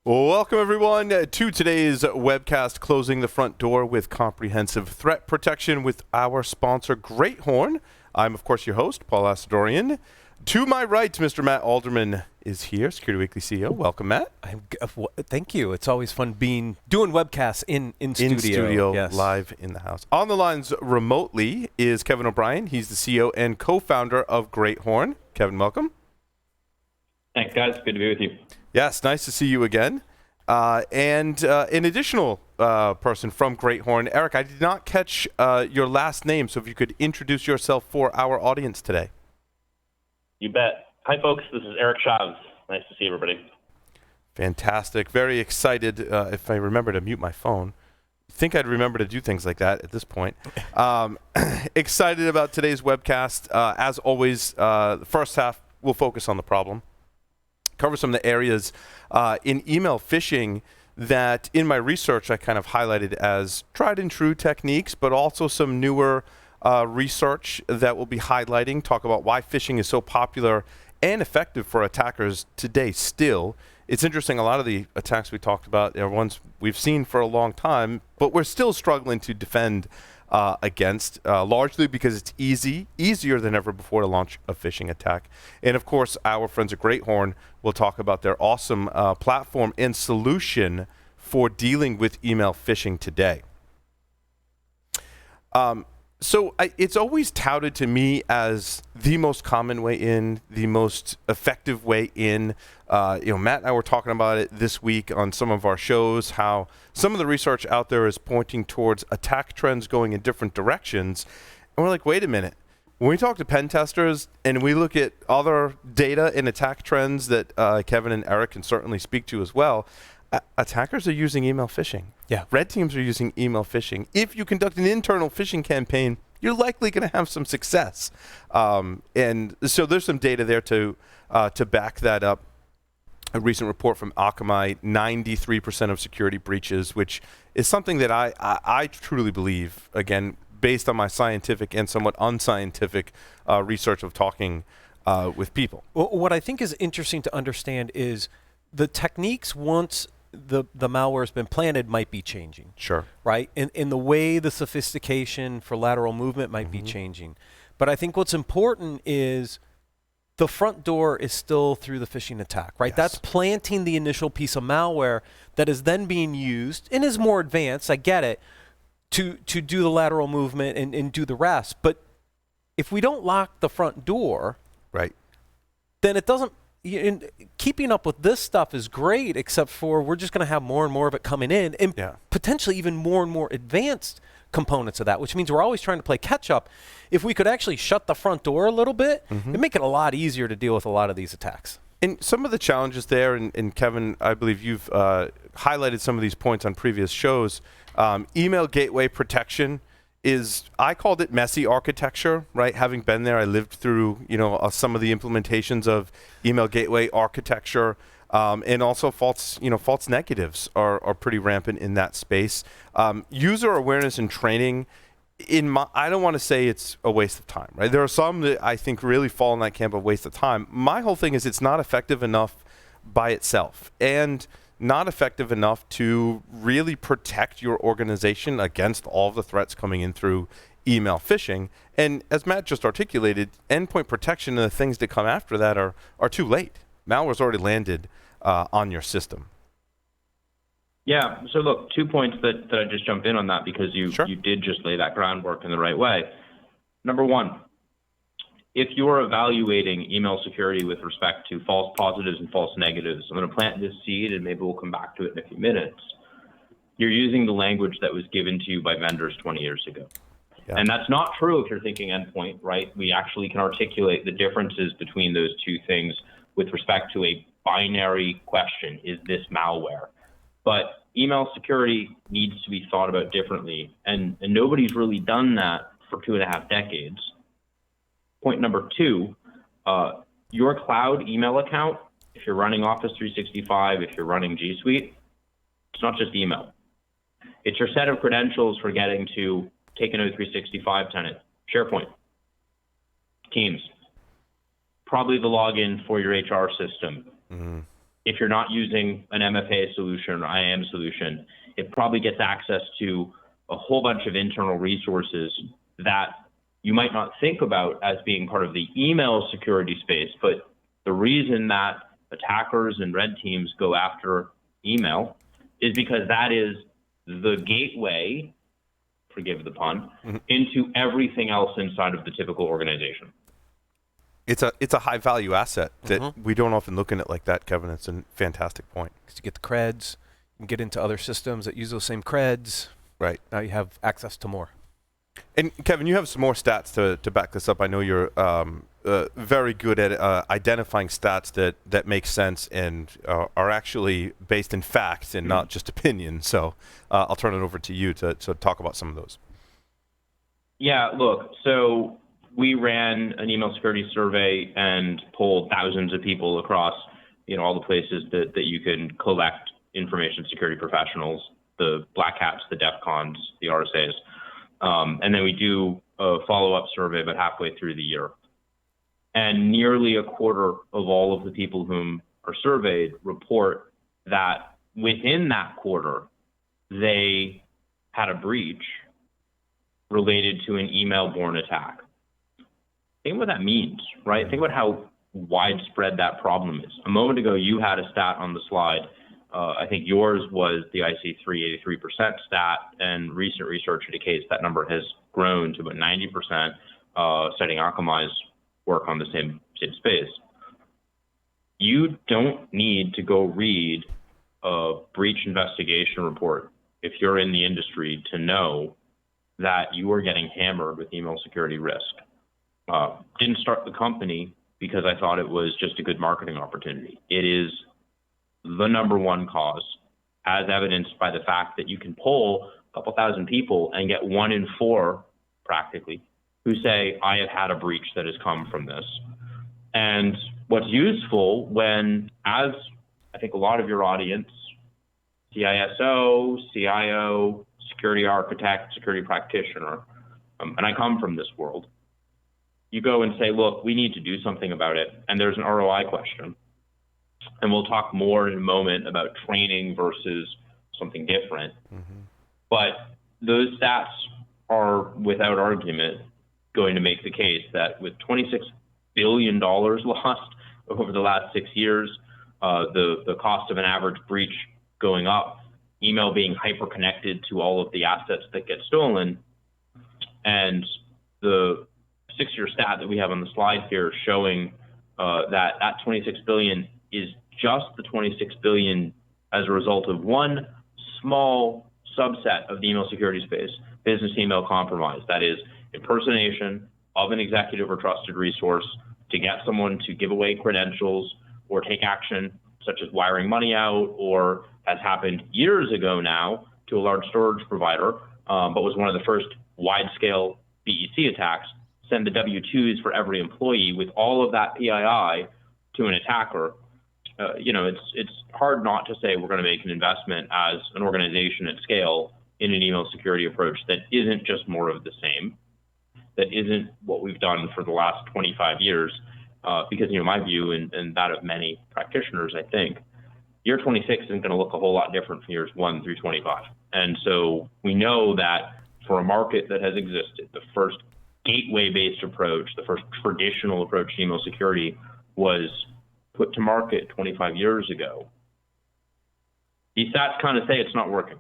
Welcome, everyone, to today's webcast, Closing the Front Door with Comprehensive Threat Protection with our sponsor, Great Horn. I'm, of course, your host, Paul Asadorian. To my right, Mr. Matt Alderman is here, Security Weekly CEO. Welcome, Matt. Thank you. It's always fun doing webcasts in studio. In studio, yes. Live in the house. On the lines remotely is Kevin O'Brien. He's the CEO and co-founder of Great Horn. Kevin, welcome. Thanks, guys. Good to be with you. Yes, nice to see you again. And an additional person from Great Horn, Eric, I did not catch your last name, so if you could introduce yourself for our audience today. You bet. Hi, folks. This is Eric Chavez. Nice to see everybody. Fantastic. Very excited. If I remember to mute my phone. I think I'd remember to do things like that at this point. Excited about today's webcast. As always, the first half will focus on the problem. Cover some of the areas in email phishing that in my research I kind of highlighted as tried and true techniques, but also some newer research that we'll be highlighting, talk about why phishing is so popular and effective for attackers today still. It's interesting, a lot of the attacks we talked about are ones we've seen for a long time, but we're still struggling to defend against, largely because it's easier than ever before to launch a phishing attack. And of course, our friends at Great Horn will talk about their awesome platform and solution for dealing with email phishing today. So it's always touted to me as the most common way in, the most effective way in. Matt and I were talking about it this week on some of our shows, how some of the research out there is pointing towards attack trends going in different directions. And we're like, wait a minute. When we talk to pen testers and we look at other data and attack trends that Kevin and Eric can certainly speak to as well, attackers are using email phishing. Yeah. Red teams are using email phishing. If you conduct an internal phishing campaign, you're likely going to have some success. And so there's some data there to back that up. A recent report from Akamai, 93% of security breaches, which is something that I truly believe, again, based on my scientific and somewhat unscientific research of talking with people. Well, what I think is interesting to understand is the techniques once the malware has been planted might be changing. Sure. Right? In the way the sophistication for lateral movement might be changing. But I think what's important is the front door is still through the phishing attack, right? Yes. That's planting the initial piece of malware that is then being used and is more advanced, I get it, to do the lateral movement and do the rest. But if we don't lock the front door, right, then it doesn't. Keeping up with this stuff is great, except for we're just going to have more and more of it coming in, and potentially even more and more advanced components of that, which means we're always trying to play catch up. If we could actually shut the front door a little bit, it'd make it a lot easier to deal with a lot of these attacks. And some of the challenges there, and Kevin, I believe you've highlighted some of these points on previous shows. Email gateway protection is, I called it messy architecture, right? Having been there, I lived through, some of the implementations of email gateway architecture, and also false negatives are pretty rampant in that space. User awareness and training, I don't want to say it's a waste of time, right? There are some that I think really fall in that camp of waste of time. My whole thing is it's not effective enough by itself, and not effective enough to really protect your organization against all of the threats coming in through email phishing. And as Matt just articulated, endpoint protection and the things that come after that are too late. Malware's already landed on your system. Yeah. So look, 2 points that I just jump in on that because you did just lay that groundwork in the right way. Number one, if you're evaluating email security with respect to false positives and false negatives, I'm going to plant this seed and maybe we'll come back to it in a few minutes. You're using the language that was given to you by vendors 20 years ago. Yeah. And that's not true if you're thinking endpoint, right? We actually can articulate the differences between those two things with respect to a binary question, is this malware? But email security needs to be thought about differently, and nobody's really done that for 2.5 decades. Point number two, your cloud email account, if you're running Office 365, if you're running G Suite, it's not just email. It's your set of credentials for getting to take an O365 tenant, SharePoint, Teams, probably the login for your HR system. if you're not using an MFA solution or IAM solution, it probably gets access to a whole bunch of internal resources that you might not think about as being part of the email security space. But the reason that attackers and red teams go after email is because that is the gateway, forgive the pun, into everything else inside of the typical organization. It's a high value asset that we don't often look at it like that, Kevin. It's a fantastic point. Because you get the creds, you can get into other systems that use those same creds. Right. Now you have access to more. And Kevin, you have some more stats to back this up. I know you're very good at identifying stats that make sense and are actually based in facts and not just opinion. So I'll turn it over to you to talk about some of those. Yeah, look, so we ran an email security survey and polled thousands of people across, all the places that you can collect information security professionals, the Black Hats, the DEF CONs, the RSAs. And then we do a follow-up survey about halfway through the year. And nearly a quarter of all of the people whom are surveyed report that within that quarter, they had a breach related to an email-borne attack. Think what that means, right? Think about how widespread that problem is. A moment ago, you had a stat on the slide. I think yours was the IC3 83% stat, and recent research indicates that number has grown to about 90%, citing Akamai's work on the same space. You don't need to go read a breach investigation report if you're in the industry to know that you are getting hammered with email security risk. Didn't start the company because I thought it was just a good marketing opportunity. It is the number one cause, as evidenced by the fact that you can poll a couple thousand people and get 1 in 4, practically, who say, I have had a breach that has come from this. And what's useful when, as I think a lot of your audience, CISO, CIO, security architect, security practitioner, and I come from this world, you go and say, look, we need to do something about it. And there's an ROI question. And we'll talk more in a moment about training versus something different. But those stats are, without argument, going to make the case that with $26 billion lost over the last 6 years, the cost of an average breach going up, email being hyper-connected to all of the assets that get stolen, and the 6-year stat that we have on the slide here showing that 26 billion is just the 26 billion as a result of one small subset of the email security space, business email compromise. That is impersonation of an executive or trusted resource to get someone to give away credentials or take action such as wiring money out, or has happened years ago now to a large storage provider, but was one of the first wide-scale BEC attacks, send the W-2s for every employee with all of that PII to an attacker. It's hard not to say we're going to make an investment as an organization at scale in an email security approach that isn't just more of the same, that isn't what we've done for the last 25 years. Because, my view and that of many practitioners, I think, year 26 isn't going to look a whole lot different from years 1 through 25. And so we know that for a market that has existed, the first gateway-based approach, the first traditional approach to email security was put to market 25 years ago. These stats kind of say it's not working.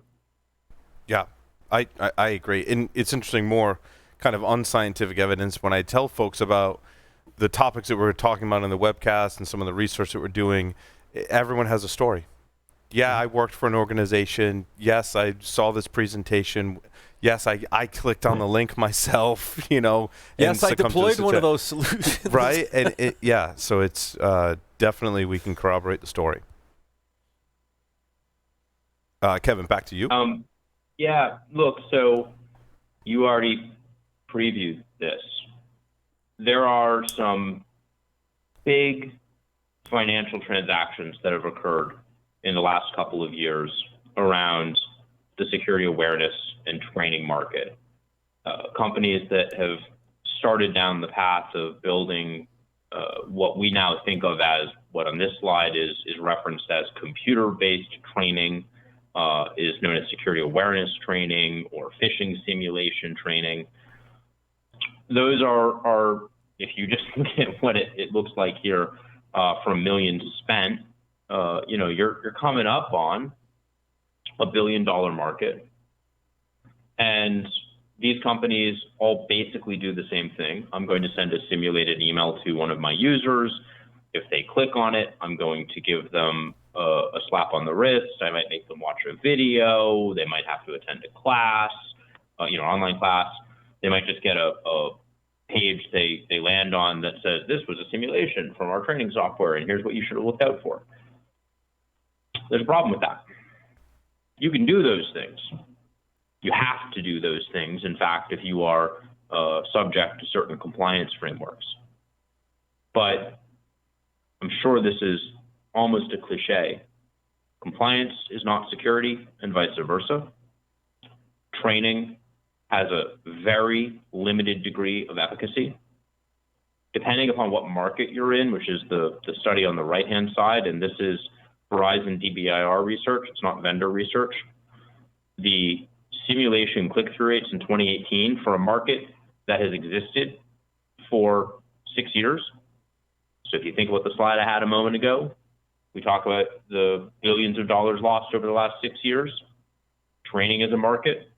Yeah, I agree. And it's interesting, more kind of unscientific evidence when I tell folks about the topics that we're talking about in the webcast and some of the research that we're doing. Everyone has a story. Yeah, I worked for an organization. Yes, I saw this presentation. Yes, I clicked on the link myself, Yes, I deployed one of those solutions. Right? And so it's definitely we can corroborate the story. Kevin, back to you. Yeah, look, so you already previewed this. There are some big financial transactions that have occurred in the last couple of years around the security awareness and training market. Companies that have started down the path of building what we now think of as what on this slide is referenced as computer-based training, is known as security awareness training or phishing simulation training. Those are if you just look at what it looks like here from millions spent, you're coming up on $1 billion market. And these companies all basically do the same thing. I'm going to send a simulated email to one of my users. If they click on it, I'm going to give them a slap on the wrist. I might make them watch a video. They might have to attend a class, online class. They might just get a page they land on that says, this was a simulation from our training software, and here's what you should have looked out for. There's a problem with that. You can do those things. You have to do those things, in fact, if you are subject to certain compliance frameworks. But I'm sure this is almost a cliche. Compliance is not security, and vice versa. Training has a very limited degree of efficacy. Depending upon what market you're in, which is the study on the right-hand side, and this is Verizon DBIR research, it's not vendor research. The simulation click-through rates in 2018 for a market that has existed for 6 years. So if you think about the slide I had a moment ago, we talk about the billions of dollars lost over the last 6 years. Training as a market,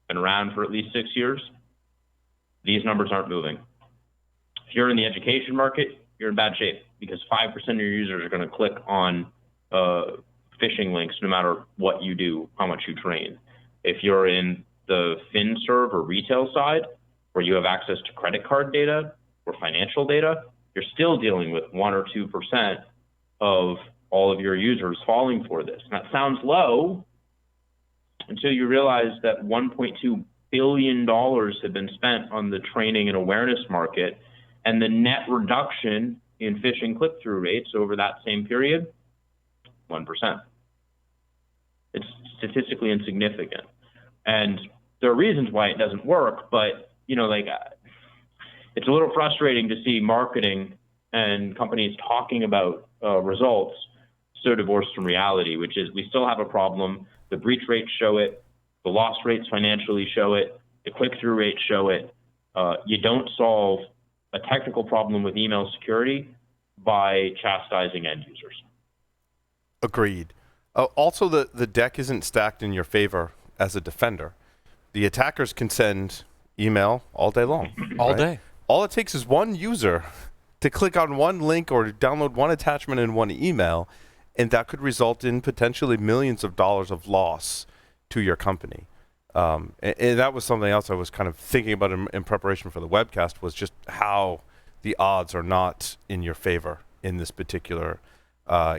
been around for at least 6 years. These numbers aren't moving. If you're in the education market, you're in bad shape because 5% of your users are going to click on phishing links no matter what you do, how much you train. If you're in the FinServ or retail side, where you have access to credit card data or financial data, you're still dealing with 1 or 2% of all of your users falling for this. And that sounds low until you realize that $1.2 billion have been spent on the training and awareness market, and the net reduction in phishing click-through rates over that same period, 1%. It's statistically insignificant. And there are reasons why it doesn't work, but it's a little frustrating to see marketing and companies talking about results so divorced from reality, which is we still have a problem. The breach rates show it, the loss rates financially show it, the click-through rates show it. You don't solve a technical problem with email security by chastising end users. Agreed. Also, the deck isn't stacked in your favor as a defender. The attackers can send email all day long. All day. All it takes is one user to click on one link or download one attachment in one email, and that could result in potentially millions of dollars of loss to your company. And that was something else I was kind of thinking about in preparation for the webcast, was just how the odds are not in your favor in this particular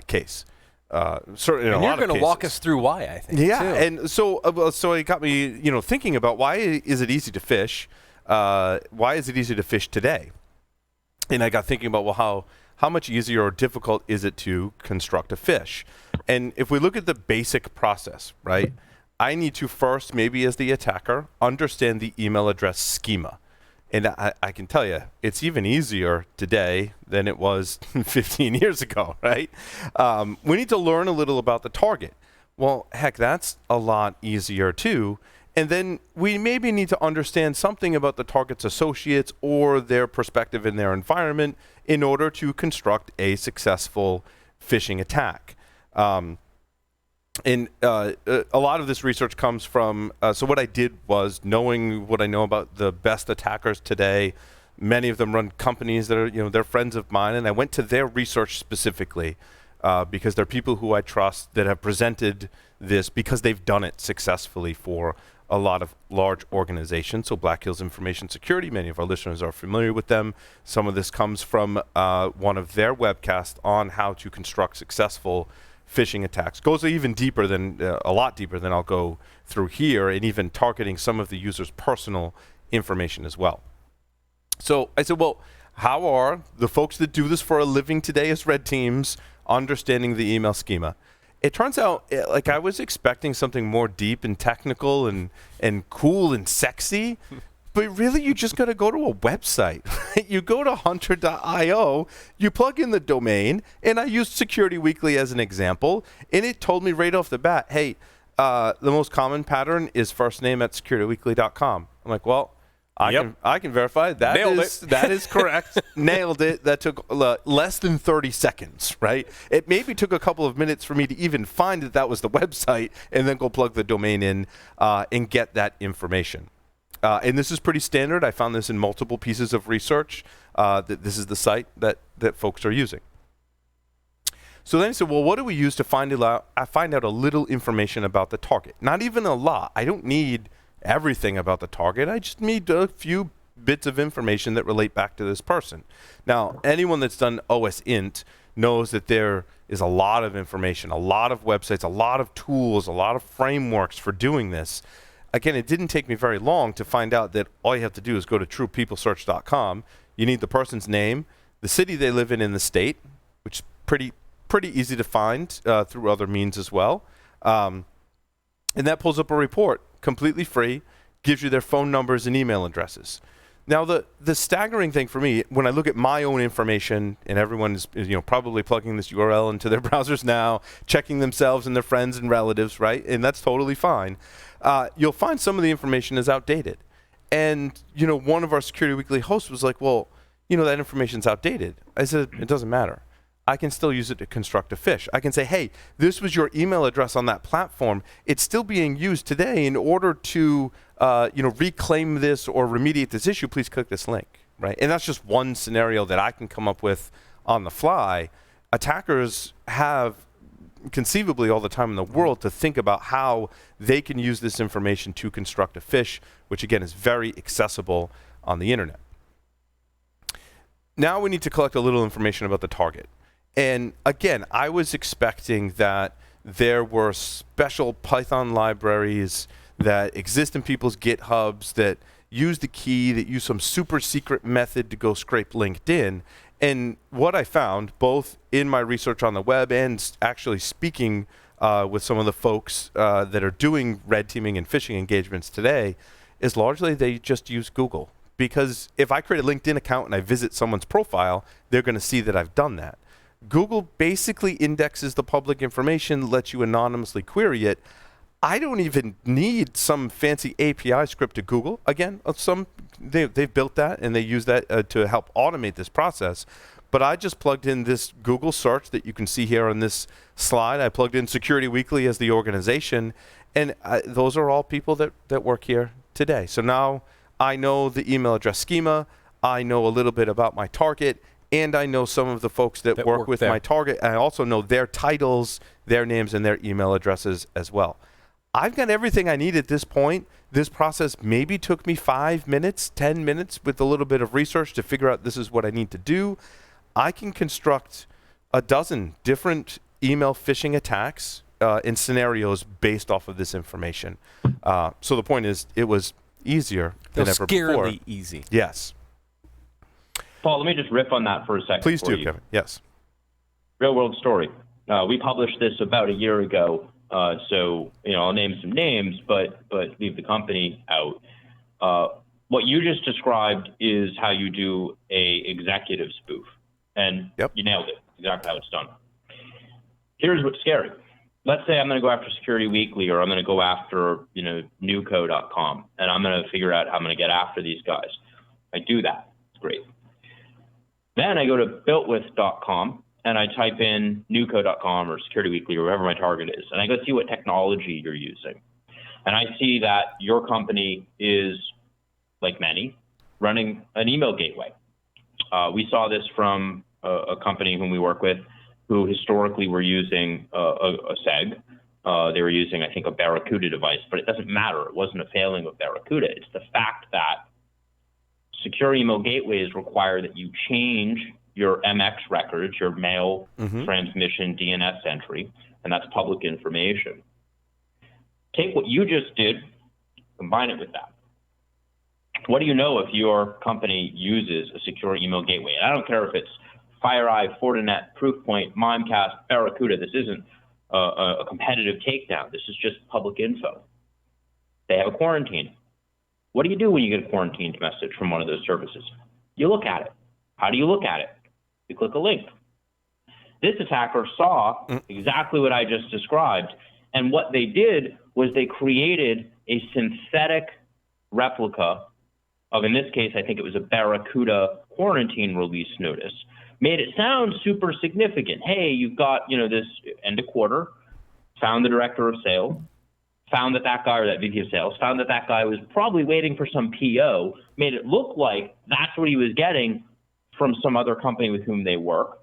case. Certainly, and you're going to walk us through why, I think. Yeah, too. and so it got me, thinking about why is it easy to fish? Why is it easy to fish today? And I got thinking about, well, how much easier or difficult is it to construct a fish? And if we look at the basic process, right, I need to first, maybe as the attacker, understand the email address schema. And I can tell you, it's even easier today than it was 15 years ago, right? We need to learn a little about the target. Well, heck, that's a lot easier too. And then we maybe need to understand something about the target's associates or their perspective in their environment in order to construct a successful phishing attack. And a lot of this research comes from, so what I did was, knowing what I know about the best attackers today, many of them run companies that are, they're friends of mine, and I went to their research specifically because they're people who I trust that have presented this because they've done it successfully for a lot of large organizations. So Black Hills Information Security, many of our listeners are familiar with them. Some of this comes from one of their webcasts on how to construct successful phishing attacks. Goes even deeper than, a lot deeper than I'll go through here, and even targeting some of the user's personal information as well. So I said, well, how are the folks that do this for a living today as red teams understanding the email schema? It turns out, like, I was expecting something more deep and technical and cool and sexy, But really, you just got to go to a website. You go to hunter.io, you plug in the domain, and I used Security Weekly as an example, and it told me right off the bat, hey, the most common pattern is first name at securityweekly.com. I'm like, well, I can verify that that is correct. Nailed it. That took less than 30 seconds, right? It maybe took a couple of minutes for me to even find that was the website and then go plug the domain in and get that information. And this is pretty standard. I found this in multiple pieces of research, that this is the site that folks are using. So then I said, well, what do we use to find out a little information about the target? Not even a lot. I don't need everything about the target. I just need a few bits of information that relate back to this person. Now, anyone that's done OSINT knows that there is a lot of information, a lot of websites, a lot of tools, a lot of frameworks for doing this. Again, it didn't take me very long to find out that all you have to do is go to truepeoplesearch.com. You need the person's name, the city they live in the state, which is pretty easy to find through other means as well. And that pulls up a report, completely free, gives you their phone numbers and email addresses. Now, the staggering thing for me, when I look at my own information, and everyone is probably plugging this URL into their browsers now, checking themselves and their friends and relatives, right? And that's totally fine. You'll find some of the information is outdated. And, one of our Security Weekly hosts was like, well, that information's outdated. I said, it doesn't matter. I can still use it to construct a phish. I can say, hey, this was your email address on that platform. It's still being used today. In order to reclaim this or remediate this issue, please click this link, right? And that's just one scenario that I can come up with on the fly. Attackers have conceivably all the time in the world to think about how they can use this information to construct a phish, which again is very accessible on the internet. Now we need to collect a little information about the target. And again, I was expecting that there were special Python libraries that exist in people's GitHubs that use the key, that use some super secret method to go scrape LinkedIn. And what I found, both in my research on the web and actually speaking with some of the folks that are doing red teaming and phishing engagements today, is largely they just use Google. Because if I create a LinkedIn account and I visit someone's profile, they're going to see that I've done that. Google basically indexes the public information, lets you anonymously query it. I don't even need some fancy API script to Google. Again, they've built that and they use that to help automate this process. But I just plugged in this Google search that you can see here on this slide. I plugged in Security Weekly as the organization, and those are all people that work here today. So now I know the email address schema. I know a little bit about my target. And I know some of the folks that work with my target. I also know their titles, their names, and their email addresses as well. I've got everything I need at this point. This process maybe took me 5 minutes, 10 minutes with a little bit of research to figure out this is what I need to do. I can construct a dozen different email phishing attacks in scenarios based off of this information. So the point is, it was easier than ever before. Scarily easy. Yes. Paul, let me just riff on that for a second. Please do, Kevin. Yes. Real world story. We published this about a year ago, so I'll name some names, but leave the company out. What you just described is how you do a executive spoof, and you nailed it. Exactly how it's done. Here's what's scary. Let's say I'm going to go after Security Weekly, or I'm going to go after Nuco.com, and I'm going to figure out how I'm going to get after these guys. I do that. It's great. Then I go to builtwith.com and I type in Nuco.com or Security Weekly or wherever my target is, and I go see what technology you're using. And I see that your company is, like many, running an email gateway. We saw this from a company whom we work with who historically were using a SEG. They were using, I think, a Barracuda device, but it doesn't matter. It wasn't a failing of Barracuda. It's the fact that secure email gateways require that you change your MX records, your mail transmission DNS entry, and that's public information. Take what you just did, combine it with that. What do you know if your company uses a secure email gateway? And I don't care if it's FireEye, Fortinet, Proofpoint, Mimecast, Barracuda. This isn't a competitive takedown. This is just public info. They have a quarantine. What do you do when you get a quarantined message from one of those services? You look at it. How do you look at it? You click a link. This attacker saw exactly what I just described, and what they did was they created a synthetic replica of, in this case, I think it was a Barracuda quarantine release notice, made it sound super significant. Hey, you've got, this end of quarter, found the director of sales, found that guy or that VP of sales, found that guy was probably waiting for some PO, made it look like that's what he was getting from some other company with whom they work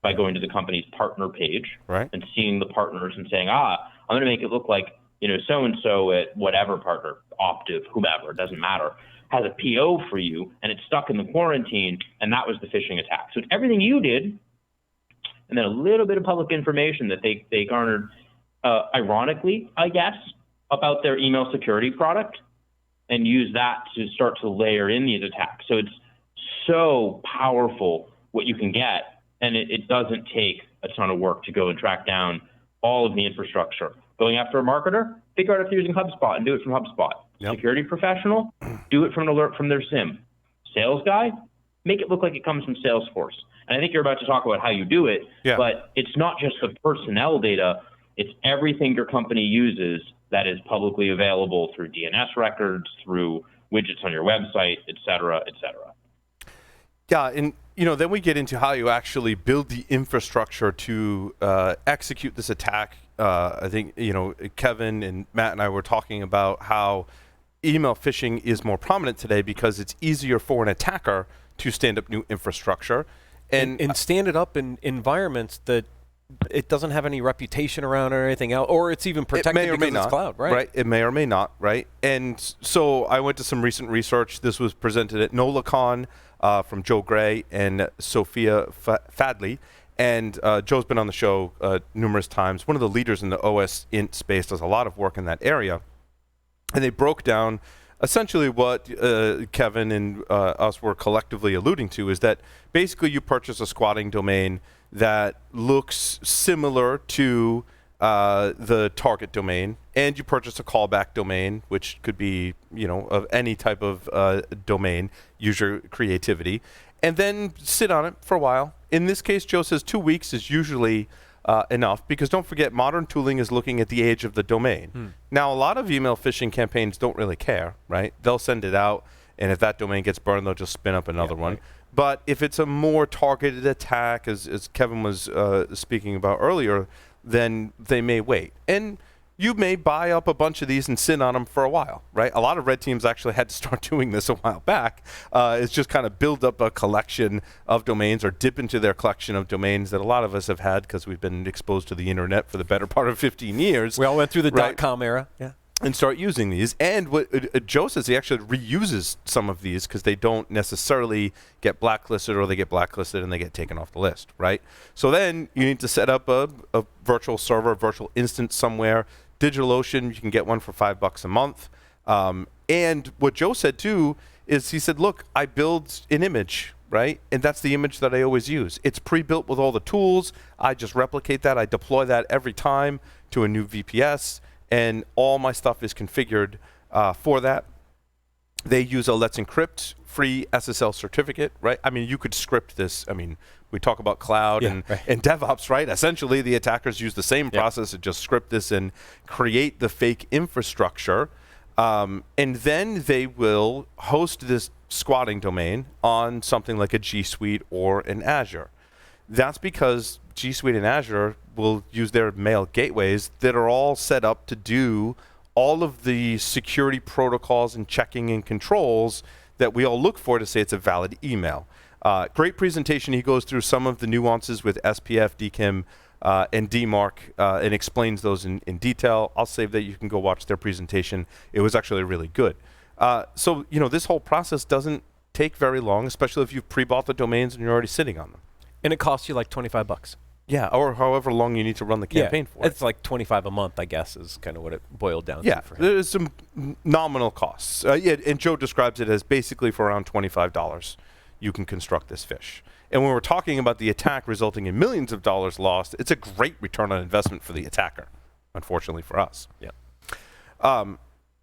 by going to the company's partner page and seeing the partners and saying, I'm going to make it look like, so-and-so at whatever partner, Optiv, whomever, it doesn't matter, has a PO for you, and it's stuck in the quarantine, and that was the phishing attack. So it's everything you did, and then a little bit of public information that they garnered, ironically, I guess, about their email security product, and use that to start to layer in these attacks. So it's so powerful what you can get, and it doesn't take a ton of work to go and track down all of the infrastructure. Going after a marketer, figure out if they're using HubSpot and do it from HubSpot. Yep. Security professional, do it from an alert from their SIM. Sales guy, make it look like it comes from Salesforce. And I think you're about to talk about how you do it, but it's not just the personnel data, it's everything your company uses that is publicly available through DNS records, through widgets on your website, et cetera, et cetera. Yeah, and then we get into how you actually build the infrastructure to execute this attack. I think, Kevin and Matt and I were talking about how email phishing is more prominent today because it's easier for an attacker to stand up new infrastructure. And stand it up in environments that it doesn't have any reputation around or anything else, or it's even protected because it's cloud, right? Right, it may or may not, right? And so I went to some recent research. This was presented at NolaCon from Joe Gray and Sophia Fadley. And Joe's been on the show numerous times. One of the leaders in the OS int space, does a lot of work in that area. And they broke down essentially what Kevin and us were collectively alluding to, is that basically you purchase a squatting domain that looks similar to the target domain, and you purchase a callback domain, which could be, of any type of domain, use your creativity, and then sit on it for a while. In this case, Joe says 2 weeks is usually enough, because don't forget, modern tooling is looking at the age of the domain. Now, a lot of email phishing campaigns don't really care, right? They'll send it out, and if that domain gets burned, they'll just spin up another one. Right. But if it's a more targeted attack, as Kevin was speaking about earlier, then they may wait. And you may buy up a bunch of these and sit on them for a while, right? A lot of red teams actually had to start doing this a while back. It's just kind of build up a collection of domains, or dip into their collection of domains that a lot of us have had because we've been exposed to the internet for the better part of 15 years. We all went through the .com era. Yeah. And start using these. And what Joe says, he actually reuses some of these because they don't necessarily get blacklisted, or they get blacklisted and they get taken off the list, right? So then you need to set up a virtual server, a virtual instance somewhere. DigitalOcean, you can get one for $5 a month. And what Joe said too is, he said, look, I build an image, right? And that's the image that I always use. It's pre-built with all the tools. I just replicate that. I deploy that every time to a new VPS. And all my stuff is configured for that. They use a Let's Encrypt free SSL certificate, right? I mean, you could script this. I mean, we talk about cloud and DevOps, right? Essentially, the attackers use the same process to just script this and create the fake infrastructure. And then they will host this squatting domain on something like a G Suite or an Azure. That's because G Suite and Azure will use their mail gateways that are all set up to do all of the security protocols and checking and controls that we all look for to say it's a valid email. Great presentation. He goes through some of the nuances with SPF, DKIM, and DMARC, and explains those in detail. I'll save that. You can go watch their presentation. It was actually really good. So, this whole process doesn't take very long, especially if you've pre-bought the domains and you're already sitting on them. And it costs you like $25. Yeah, or however long you need to run the campaign for. It's like $25 a month, I guess, is kind of what it boiled down to for him. There's some nominal costs. And Joe describes it as basically for around $25, you can construct this fish. And when we're talking about the attack resulting in millions of dollars lost, it's a great return on investment for the attacker, unfortunately for us. Yeah.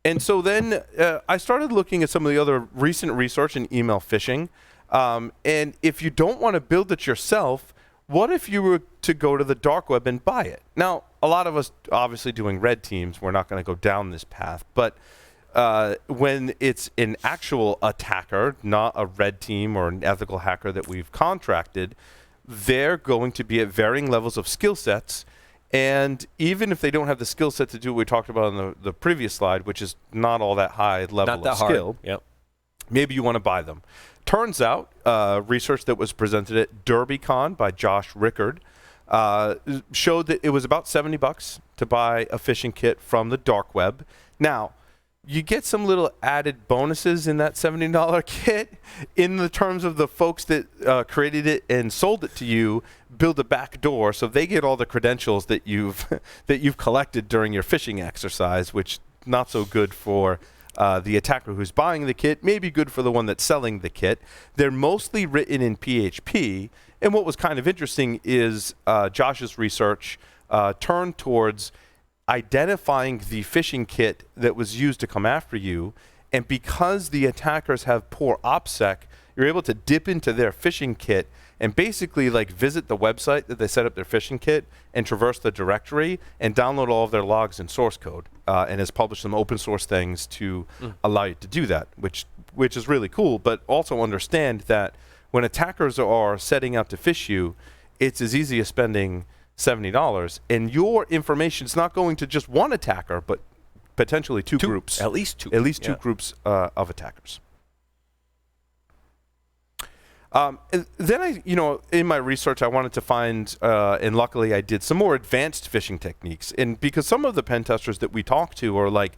And so then I started looking at some of the other recent research in email phishing. And if you don't want to build it yourself, what if you were to go to the dark web and buy it? Now, a lot of us obviously doing red teams, we're not going to go down this path. But when it's an actual attacker, not a red team or an ethical hacker that we've contracted, they're going to be at varying levels of skill sets. And even if they don't have the skill set to do what we talked about on the previous slide, which is not all that high level of skill, maybe you want to buy them. Turns out, research that was presented at DerbyCon by Josh Rickard showed that it was about $70 to buy a phishing kit from the dark web. Now, you get some little added bonuses in that $70 kit in the terms of the folks that created it and sold it to you build a back door, so they get all the credentials that you've collected during your phishing exercise, which not so good for the attacker who's buying the kit, maybe good for the one that's selling the kit. They're mostly written in PHP, and what was kind of interesting is Josh's research turned towards identifying the phishing kit that was used to come after you, and because the attackers have poor OPSEC, you're able to dip into their phishing kit and basically like visit the website that they set up their phishing kit and traverse the directory and download all of their logs and source code, and has published some open source things to allow you to do that, which is really cool. But also understand that when attackers are setting out to phish you, it's as easy as spending $70, and your information is not going to just one attacker, but potentially two groups. At least two. At least two groups of attackers. And then in my research, I wanted to find, and luckily I did, some more advanced phishing techniques. And because some of the pen testers that we talk to are like,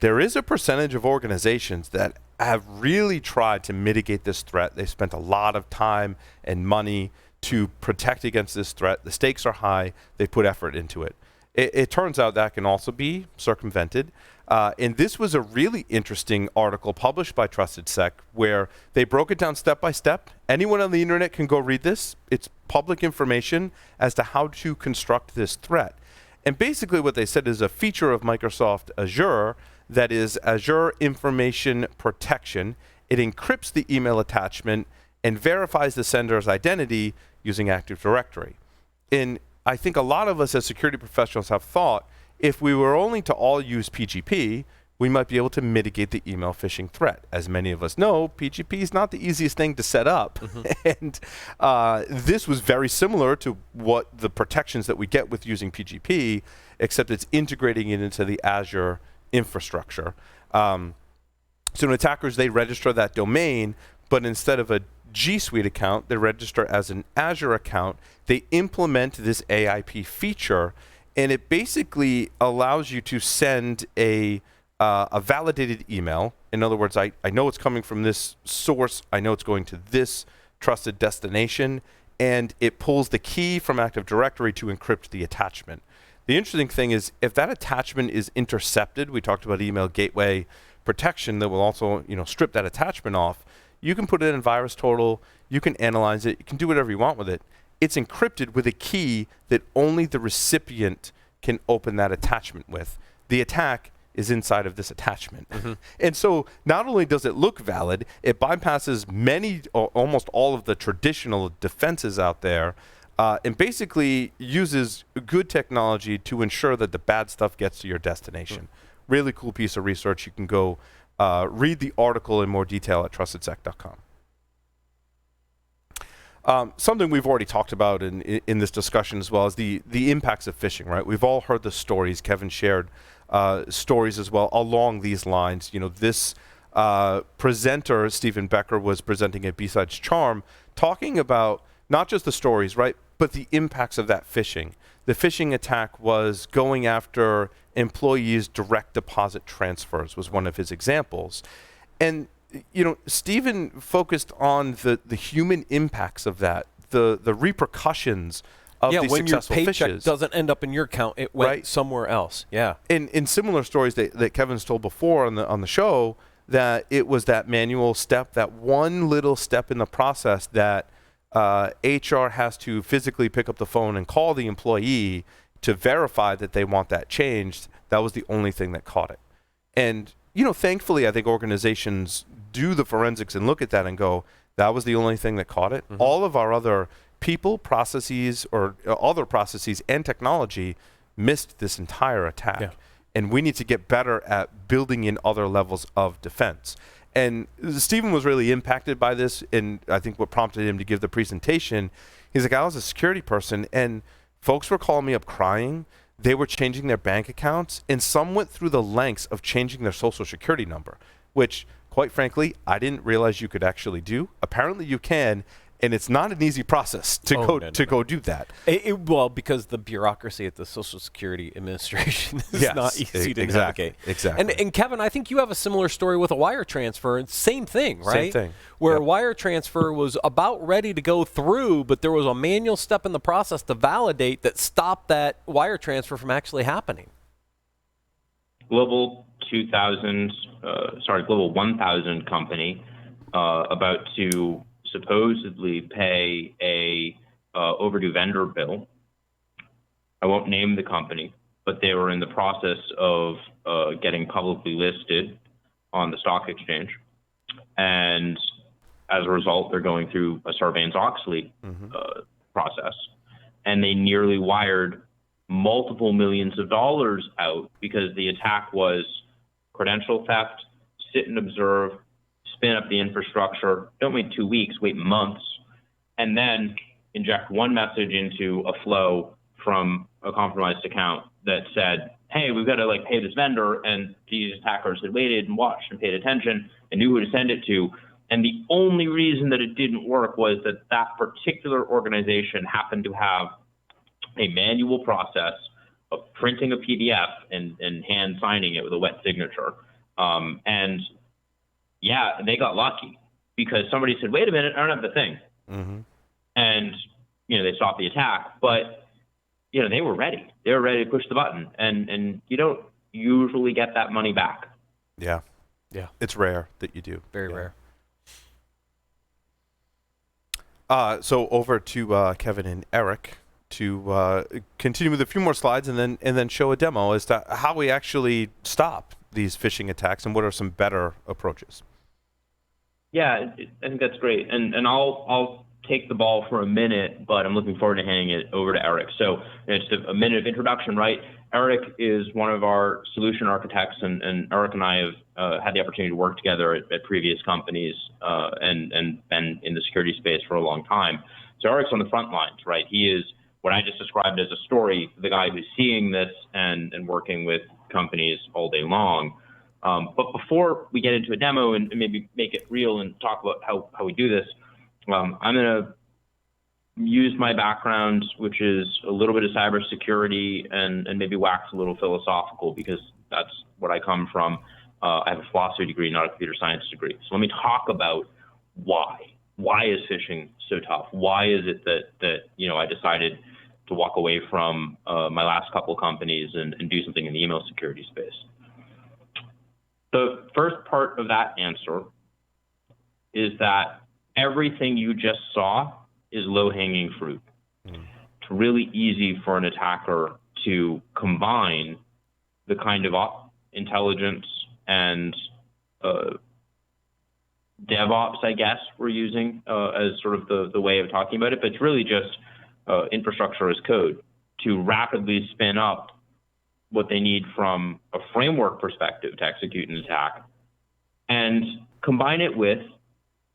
there is a percentage of organizations that have really tried to mitigate this threat. They've spent a lot of time and money to protect against this threat. The stakes are high. They put effort into it. It turns out that can also be circumvented. And this was a really interesting article published by TrustedSec where they broke it down step by step. Anyone on the internet can go read this. It's public information as to how to construct this threat. And basically what they said is a feature of Microsoft Azure, that is Azure Information Protection. It encrypts the email attachment and verifies the sender's identity using Active Directory. And I think a lot of us as security professionals have thought, if we were only to all use PGP, we might be able to mitigate the email phishing threat. As many of us know, PGP is not the easiest thing to set up. And this was very similar to what the protections that we get with using PGP, except it's integrating it into the Azure infrastructure. So when attackers, they register that domain, but instead of a G Suite account, they register as an Azure account. They implement this AIP feature, and it basically allows you to send a validated email. In other words, I know it's coming from this source. I know it's going to this trusted destination, and it pulls the key from Active Directory to encrypt the attachment. The interesting thing is if that attachment is intercepted, we talked about email gateway protection that will also strip that attachment off. You can put it in VirusTotal, you can analyze it, you can do whatever you want with it. It's encrypted with a key that only the recipient can open that attachment with. The attack is inside of this attachment. And so not only does it look valid, it bypasses many or almost all of the traditional defenses out there, and basically uses good technology to ensure that the bad stuff gets to your destination. Really cool piece of research. You can go read the article in more detail at trustedsec.com. Something we've already talked about in this discussion as well is the impacts of phishing, right? We've all heard the stories. Kevin shared stories as well along these lines. This presenter, Stephen Becker, was presenting at B-Sides Charm, talking about not just the stories, right, but the impacts of that phishing. The phishing attack was going after employees' direct deposit transfers was one of his examples. And Stephen focused on the human impacts of that, the repercussions of these successful when your paycheck phishes. Doesn't end up in your account, it went somewhere else. Yeah. In similar stories that Kevin's told before on the show, that it was that manual step, that one little step in the process that HR has to physically pick up the phone and call the employee to verify that they want that changed. That was the only thing that caught it. And thankfully, I think organizations do the forensics and look at that and go, that was the only thing that caught it. Mm-hmm. All of our other people, processes, or other processes and technology missed this entire attack. Yeah. And we need to get better at building in other levels of defense. And Stephen was really impacted by this, and I think what prompted him to give the presentation, he's like, I was a security person, and folks were calling me up crying. They were changing their bank accounts, and some went through the lengths of changing their social security number, which, quite frankly, I didn't realize you could actually do. Apparently you can, and it's not an easy process to go do that. Well, because the bureaucracy at the Social Security Administration is not easy to navigate. Exactly. And Kevin, I think you have a similar story with a wire transfer. Same thing, right? Same thing. Where wire transfer was about ready to go through, but there was a manual step in the process to validate that stopped that wire transfer from actually happening. Global 1000 company about to supposedly pay a overdue vendor bill. I won't name the company, but they were in the process of getting publicly listed on the stock exchange. And as a result, they're going through a Sarbanes-Oxley process. And they nearly wired multiple millions of dollars out because the attack was credential theft, sit and observe, spin up the infrastructure, don't wait 2 weeks, wait months, and then inject one message into a flow from a compromised account that said, hey, we've got to pay this vendor, and these attackers had waited and watched and paid attention and knew who to send it to. And the only reason that it didn't work was that that particular organization happened to have a manual process of printing a PDF and hand signing it with a wet signature. They got lucky because somebody said, wait a minute, I don't have the thing. Mm-hmm. And, they stopped the attack, but, they were ready. They were ready to push the button, and you don't usually get that money back. Yeah. Yeah. It's rare that you do. Very rare. So over to Kevin and Eric to continue with a few more slides and then show a demo as to how we actually stop these phishing attacks and what are some better approaches. Yeah, I think that's great. And I'll take the ball for a minute, but I'm looking forward to handing it over to Eric. So it's a minute of introduction, right? Eric is one of our solution architects, and Eric and I have had the opportunity to work together at previous companies and been in the security space for a long time. So Eric's on the front lines, right? He is what I just described as a story, the guy who's seeing this and working with companies all day long. But before we get into a demo and maybe make it real and talk about how we do this, I'm going to use my background, which is a little bit of cybersecurity and maybe wax a little philosophical because that's what I come from. I have a philosophy degree, not a computer science degree. So let me talk about why. Why is phishing so tough? Why is it that I decided to walk away from my last couple of companies and do something in the email security space? The first part of that answer is that everything you just saw is low-hanging fruit. It's really easy for an attacker to combine the kind of intelligence and DevOps, I guess, we're using as sort of the way of talking about it, but it's really just infrastructure as code to rapidly spin up what they need from a framework perspective to execute an attack and combine it with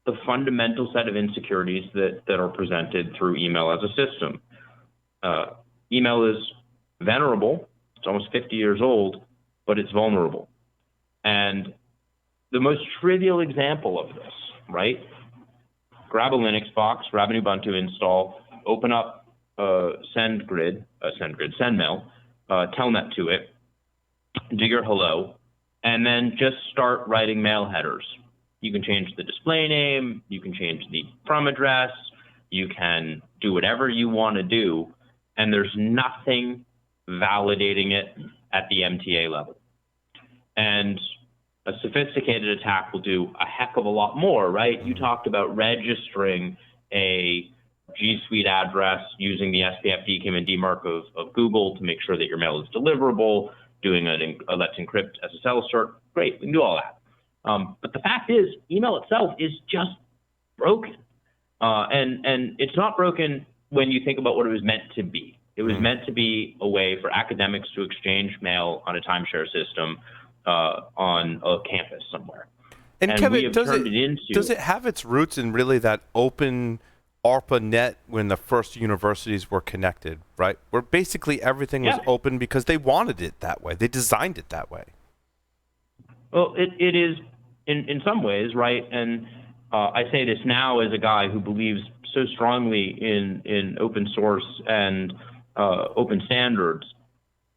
the fundamental set of insecurities that are presented through email as a system. Email is venerable. It's almost 50 years old, but it's vulnerable. And the most trivial example of this, right? Grab a Linux box, grab an Ubuntu install, open up SendGrid, SendMail, Telnet to it, do your hello, and then just start writing mail headers. You can change the display name, you can change the from address, you can do whatever you want to do, and there's nothing validating it at the MTA level. And a sophisticated attack will do a heck of a lot more, right? You talked about registering a G Suite address using the SPF DKIM and DMARC of Google to make sure that your mail is deliverable. doing a Let's Encrypt SSL cert. Great, we can do all that. But the fact is, email itself is just broken. And it's not broken when you think about what it was meant to be. It was meant to be a way for academics to exchange mail on a timeshare system on a campus somewhere. And Kevin, does it have its roots in really that open ARPANET when the first universities were connected, right? Where basically everything was open because they wanted it that way. They designed it that way. Well, it is in some ways, right? And I say this now as a guy who believes so strongly in open source and open standards.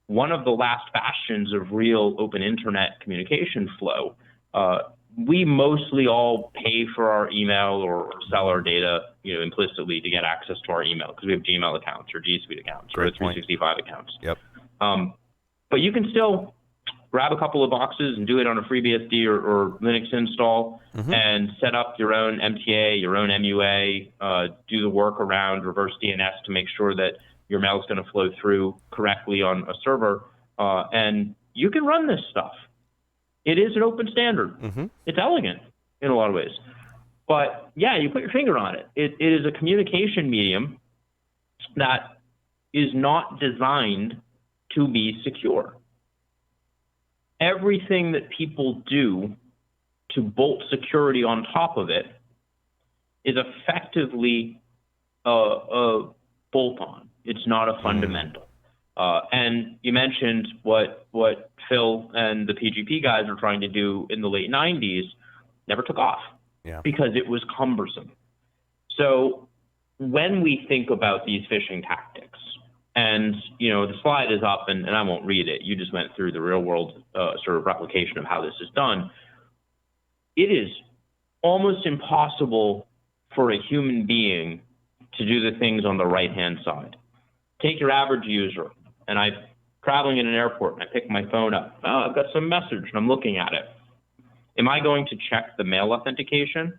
One of the last bastions of real open internet communication flow, we mostly all pay for our email or sell our data, implicitly to get access to our email because we have Gmail accounts or G Suite accounts or 365 accounts. Yep. But you can still grab a couple of boxes and do it on a FreeBSD or Linux install and set up your own MTA, your own MUA, do the work around reverse DNS to make sure that your mail is going to flow through correctly on a server. And you can run this stuff. It is an open standard. It's elegant in a lot of ways. But yeah, you put your finger on it. It is a communication medium that is not designed to be secure. Everything that people do to bolt security on top of it is effectively a bolt-on. It's not a fundamental. And you mentioned what Phil and the PGP guys were trying to do in the late 90s, never took off because it was cumbersome. So when we think about these phishing tactics, and the slide is up, and I won't read it. You just went through the real world sort of replication of how this is done. It is almost impossible for a human being to do the things on the right-hand side. Take your average user, and I'm traveling in an airport, and I pick my phone up. Oh, I've got some message, and I'm looking at it. Am I going to check the mail authentication?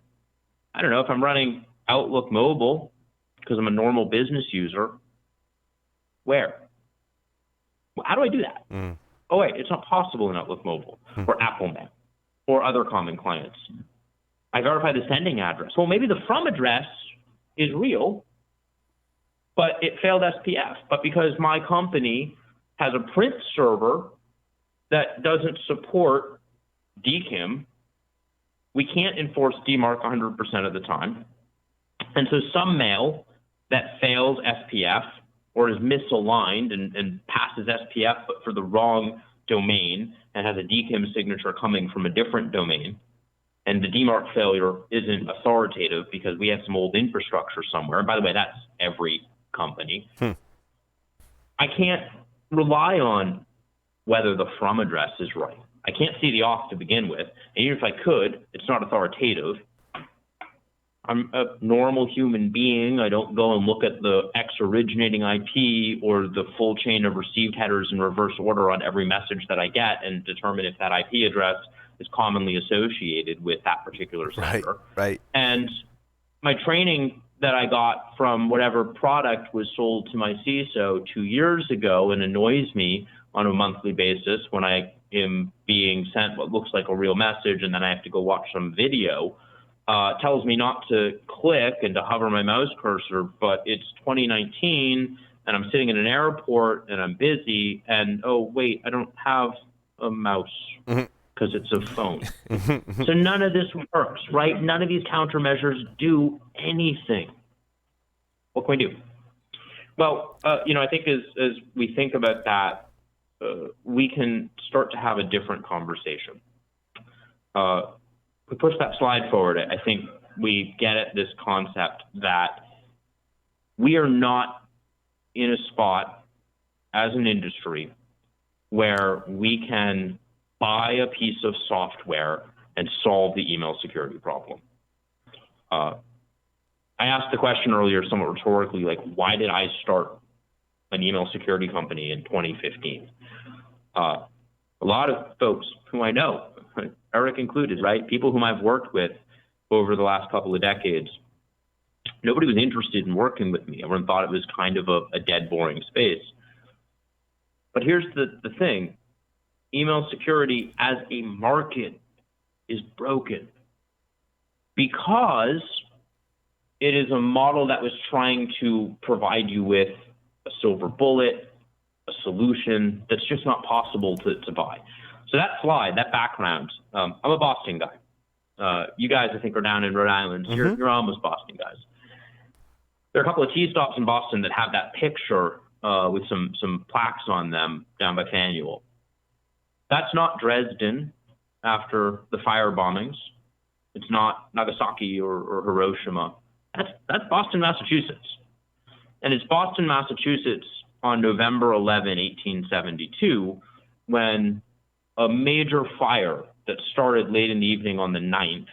I don't know. If I'm running Outlook Mobile, because I'm a normal business user, where? How do I do that? Oh, wait, it's not possible in Outlook Mobile or Apple Mail or other common clients. I verify the sending address. Well, maybe the from address is real, but it failed SPF. But because my company has a print server that doesn't support DKIM, we can't enforce DMARC 100% of the time. And so some mail that fails SPF or is misaligned and passes SPF but for the wrong domain and has a DKIM signature coming from a different domain, and the DMARC failure isn't authoritative because we have some old infrastructure somewhere. And by the way, that's every company. I can't rely on whether the from address is right. I can't see the auth to begin with. And even if I could, it's not authoritative. I'm a normal human being. I don't go and look at the X originating IP or the full chain of received headers in reverse order on every message that I get and determine if that IP address is commonly associated with that particular sender. Right. And my training that I got from whatever product was sold to my CISO 2 years ago and annoys me on a monthly basis when I am being sent what looks like a real message and then I have to go watch some video, tells me not to click and to hover my mouse cursor, but it's 2019 and I'm sitting in an airport and I'm busy and, oh, wait, I don't have a mouse because it's a phone. So none of this works, right? None of these countermeasures do anything. What can we do? Well, I think as we think about that, we can start to have a different conversation. We push that slide forward, I think we get at this concept that we are not in a spot as an industry where we can buy a piece of software and solve the email security problem. I asked the question earlier somewhat rhetorically, like, why did I start an email security company in 2015? A lot of folks who I know, Eric included, right? People whom I've worked with over the last couple of decades, nobody was interested in working with me. Everyone thought it was kind of a dead, boring space. But here's the thing. email security as a market is broken because it is a model that was trying to provide you with a silver bullet, a solution that's just not possible to buy. So that slide, that background, I'm a Boston guy. You guys, I think, are down in Rhode Island. So you're almost Boston guys. There are a couple of tea stops in Boston that have that picture with some plaques on them down by Faneuil. That's not Dresden after the fire bombings. It's not Nagasaki or Hiroshima. That's Boston, Massachusetts. And it's Boston, Massachusetts on November 11, 1872, when a major fire that started late in the evening on the 9th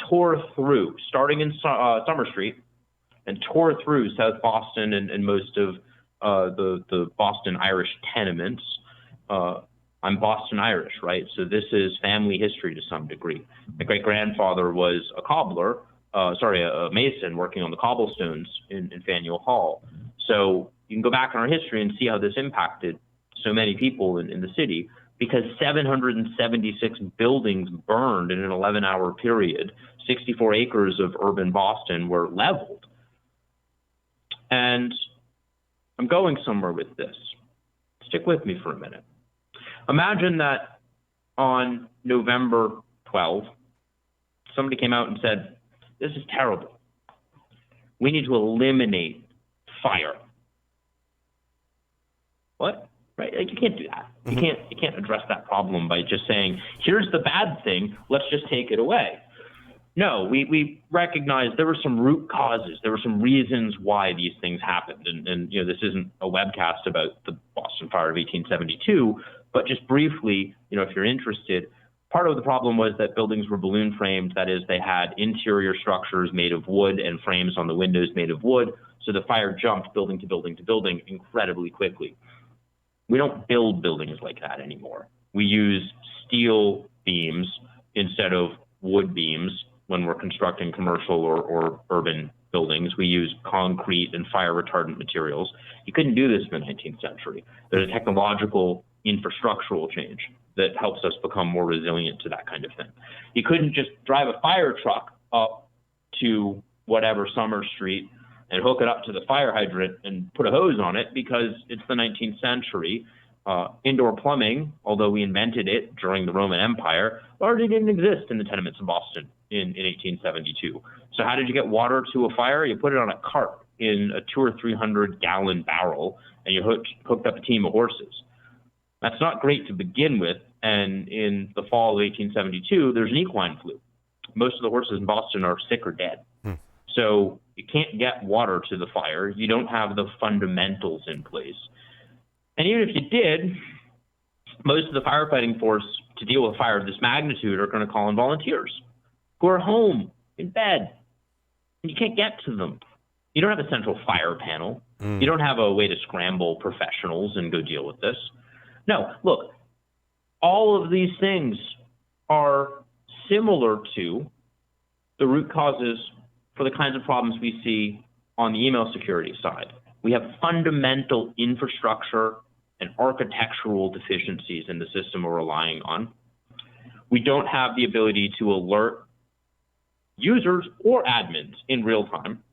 tore through, starting in Summer Street, and tore through South Boston and most of the Boston Irish tenements. I'm Boston Irish, right? So this is family history to some degree. My great-grandfather was a mason working on the cobblestones in Faneuil Hall. So you can go back in our history and see how this impacted so many people in the city, because 776 buildings burned in an 11-hour period. 64 acres of urban Boston were leveled. And I'm going somewhere with this. Stick with me for a minute. Imagine that on November 12, somebody came out and said, this is terrible. We need to eliminate fire. What? Right? Like, you can't do that. You can't address that problem by just saying, here's the bad thing, let's just take it away. No, we recognize there were some root causes. There were some reasons why these things happened. And this isn't a webcast about the Boston Fire of 1872, but just briefly, if you're interested, part of the problem was that buildings were balloon framed. That is, they had interior structures made of wood and frames on the windows made of wood. So the fire jumped building to building to building incredibly quickly. We don't build buildings like that anymore. We use steel beams instead of wood beams when we're constructing commercial or urban buildings. We use concrete and fire retardant materials. You couldn't do this in the 19th century. There's a technological infrastructural change that helps us become more resilient to that kind of thing. You couldn't just drive a fire truck up to whatever Summer Street and hook it up to the fire hydrant and put a hose on it, because it's the 19th century. Indoor plumbing, although we invented it during the Roman Empire, already didn't exist in the tenements of Boston in 1872. So how did you get water to a fire? You put it on a cart in a 200 or 300 gallon barrel, and you hooked up a team of horses. That's not great to begin with. And in the fall of 1872, there's an equine flu. Most of the horses in Boston are sick or dead. So you can't get water to the fire. You don't have the fundamentals in place. And even if you did, most of the firefighting force to deal with fire of this magnitude are going to call in volunteers who are home in bed. And you can't get to them. You don't have a central fire panel. You don't have a way to scramble professionals and go deal with this. No, look, all of these things are similar to the root causes for the kinds of problems we see on the email security side. We have fundamental infrastructure and architectural deficiencies in the system we're relying on. We don't have the ability to alert users or admins in real time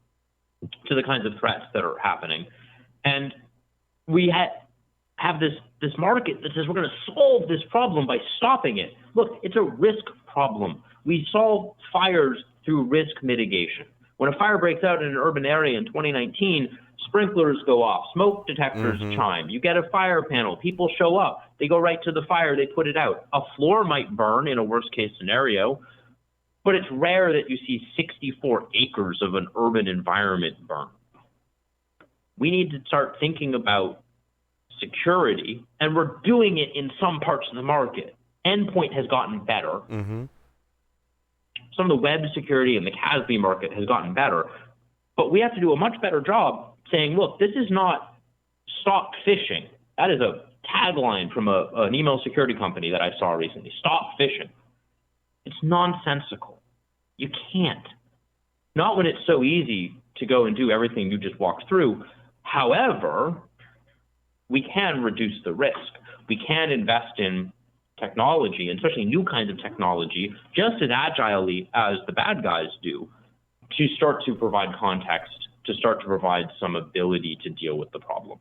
to the kinds of threats that are happening. And we have this market that says we're going to solve this problem by stopping it. Look, it's a risk problem. We solve fires through risk mitigation. When a fire breaks out in an urban area in 2019, sprinklers go off, smoke detectors chime, you get a fire panel, people show up, they go right to the fire, they put it out. A floor might burn in a worst case scenario, but it's rare that you see 64 acres of an urban environment burn. We need to start thinking about security, and we're doing it in some parts of the market. Endpoint has gotten better. Some of the web security in the CASB market has gotten better, but we have to do a much better job saying, look, this is not stop phishing. That is a tagline from an email security company that I saw recently. Stop phishing. It's nonsensical. You can't. Not when it's so easy to go and do everything you just walked through. However, we can reduce the risk. we can invest in technology, and especially new kinds of technology, just as agilely as the bad guys do, to start to provide context, to start to provide some ability to deal with the problem.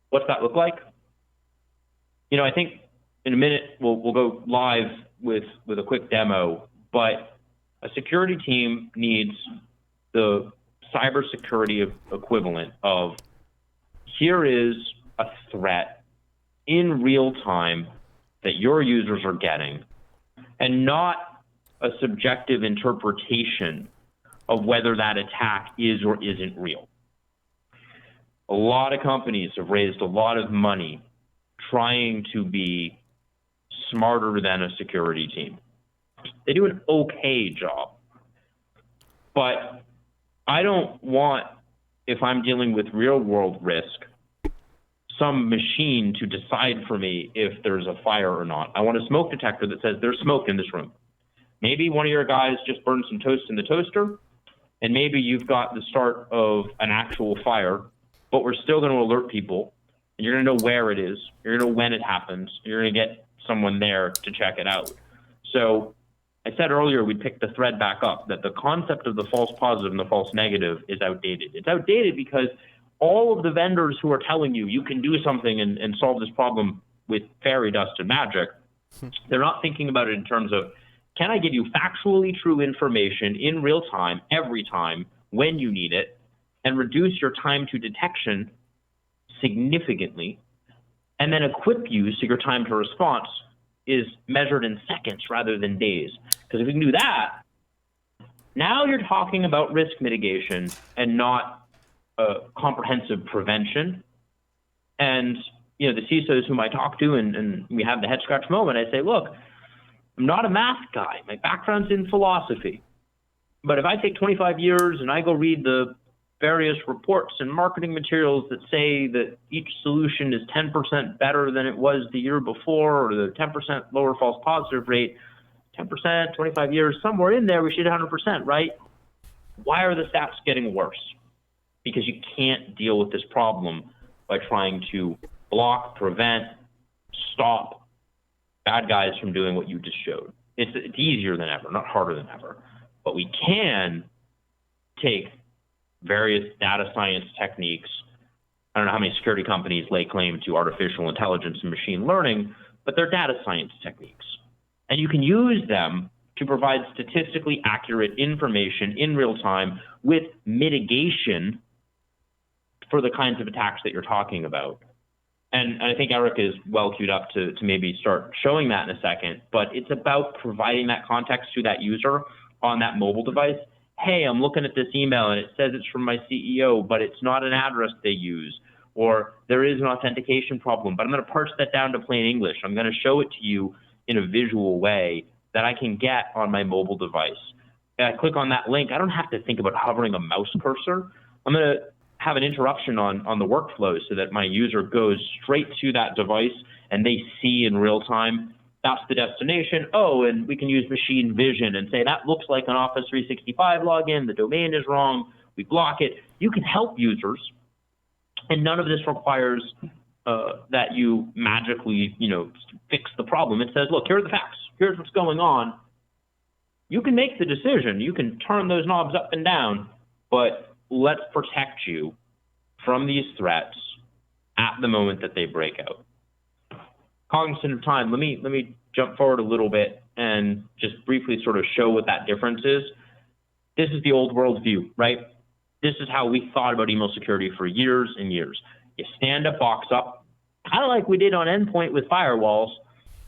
What's that look like? I think in a minute we'll go live with a quick demo, but a security team needs the cybersecurity equivalent of, here is a threat in real time that your users are getting, and not a subjective interpretation of whether that attack is or isn't real. A lot of companies have raised a lot of money trying to be smarter than a security team. They do an okay job, but I don't want, if I'm dealing with real world risk, some machine to decide for me if there's a fire or not. I want a smoke detector that says there's smoke in this room. Maybe one of your guys just burned some toast in the toaster, and maybe you've got the start of an actual fire, but we're still going to alert people, and you're going to know where it is, you're going to know when it happens, you're going to get someone there to check it out. So I said earlier we'd pick the thread back up, that the concept of the false positive and the false negative is outdated. It's outdated because all of the vendors who are telling you you can do something and solve this problem with fairy dust and magic, they're not thinking about it in terms of, can I give you factually true information in real time, every time, when you need it, and reduce your time to detection significantly, and then equip you so your time to response is measured in seconds rather than days. Because if we can do that, now you're talking about risk mitigation and not comprehensive prevention. And the CISOs whom I talk to, and we have the head scratch moment, I say, look, I'm not a math guy. My background's in philosophy. But if I take 25 years and I go read the various reports and marketing materials that say that each solution is 10% better than it was the year before, or the 10% lower false positive rate, 10%, 25 years, somewhere in there, we should 100%, right? Why are the stats getting worse? Because you can't deal with this problem by trying to block, prevent, stop bad guys from doing what you just showed. It's easier than ever, not harder than ever. But we can take various data science techniques. I don't know how many security companies lay claim to artificial intelligence and machine learning, but they're data science techniques. And you can use them to provide statistically accurate information in real time with mitigation for the kinds of attacks that you're talking about. And I think Eric is well queued up to maybe start showing that in a second, but it's about providing that context to that user on that mobile device. Hey, I'm looking at this email and it says it's from my CEO, but it's not an address they use. Or there is an authentication problem, but I'm going to parse that down to plain English. I'm going to show it to you in a visual way that I can get on my mobile device. And I click on that link. I don't have to think about hovering a mouse cursor. I'm going to have an interruption on the workflow so that my user goes straight to that device and they see in real time, that's the destination. Oh, and we can use machine vision and say that looks like an Office 365 login. The domain is wrong. We block it. You can help users, and none of this requires that you magically, fix the problem. It says, look, here are the facts. Here's what's going on. You can make the decision. You can turn those knobs up and down, but let's protect you from these threats at the moment that they break out. Cognizant of time, let me jump forward a little bit and just briefly sort of show what that difference is. This is the old world view, right? This is how we thought about email security for years and years. You stand a box up, kind of like we did on endpoint with firewalls.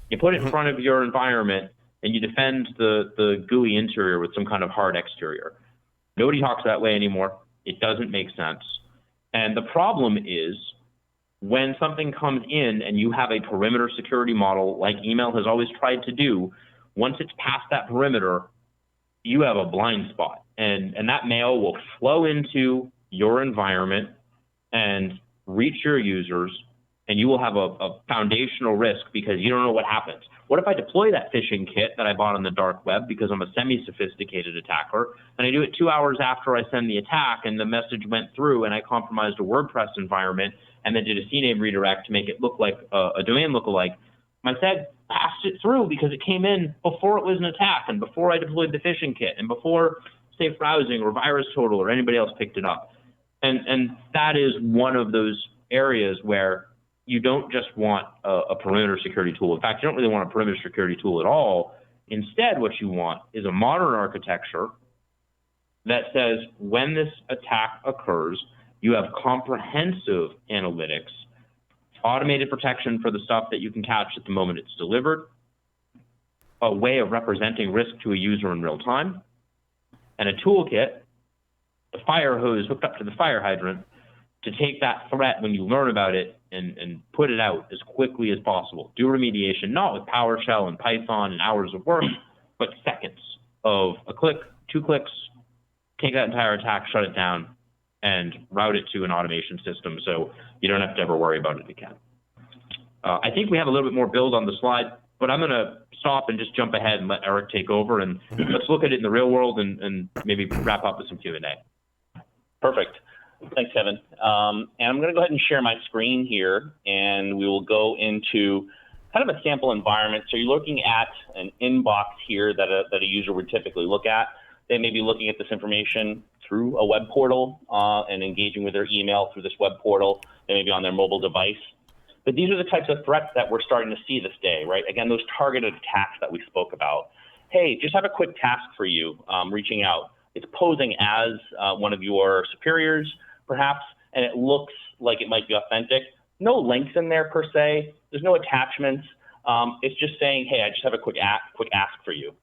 You put it in front of your environment and you defend the GUI interior with some kind of hard exterior. Nobody talks that way anymore. It doesn't make sense. And the problem is, when something comes in and you have a perimeter security model like email has always tried to do, once it's past that perimeter, you have a blind spot. And that mail will flow into your environment and reach your users, and you will have a foundational risk because you don't know what happens. What if I deploy that phishing kit that I bought on the dark web because I'm a semi-sophisticated attacker, and I do it 2 hours after I send the attack and the message went through and I compromised a WordPress environment and then did a CNAME redirect to make it look like a domain lookalike? My SED passed it through because it came in before it was an attack and before I deployed the phishing kit and before Safe Browsing or VirusTotal or anybody else picked it up. And that is one of those areas where you don't just want a perimeter security tool. In fact, you don't really want a perimeter security tool at all. Instead, what you want is a modern architecture that says when this attack occurs, you have comprehensive analytics, automated protection for the stuff that you can catch at the moment it's delivered, a way of representing risk to a user in real time, and a toolkit, the fire hose hooked up to the fire hydrant, to take that threat when you learn about it and put it out as quickly as possible. Do remediation, not with PowerShell and Python and hours of work, but seconds of a click, 2 clicks, take that entire attack, shut it down, and route it to an automation system so you don't have to ever worry about it again. I think we have a little bit more build on the slide, but I'm going to stop and just jump ahead and let Eric take over, and let's look at it in the real world and maybe wrap up with some Q&A. Perfect. Thanks, Kevin. And I'm going to go ahead and share my screen here, and we will go into kind of a sample environment. So you're looking at an inbox here that a user would typically look at. They may be looking at this information through a web portal and engaging with their email through this web portal. They may be on their mobile device. But these are the types of threats that we're starting to see this day, right? Again, those targeted attacks that we spoke about. Hey, just have a quick task for you, reaching out. It's posing as one of your superiors, perhaps, and it looks like it might be authentic. No links in there per se. There's no attachments. It's just saying, hey, I just have a quick ask for you.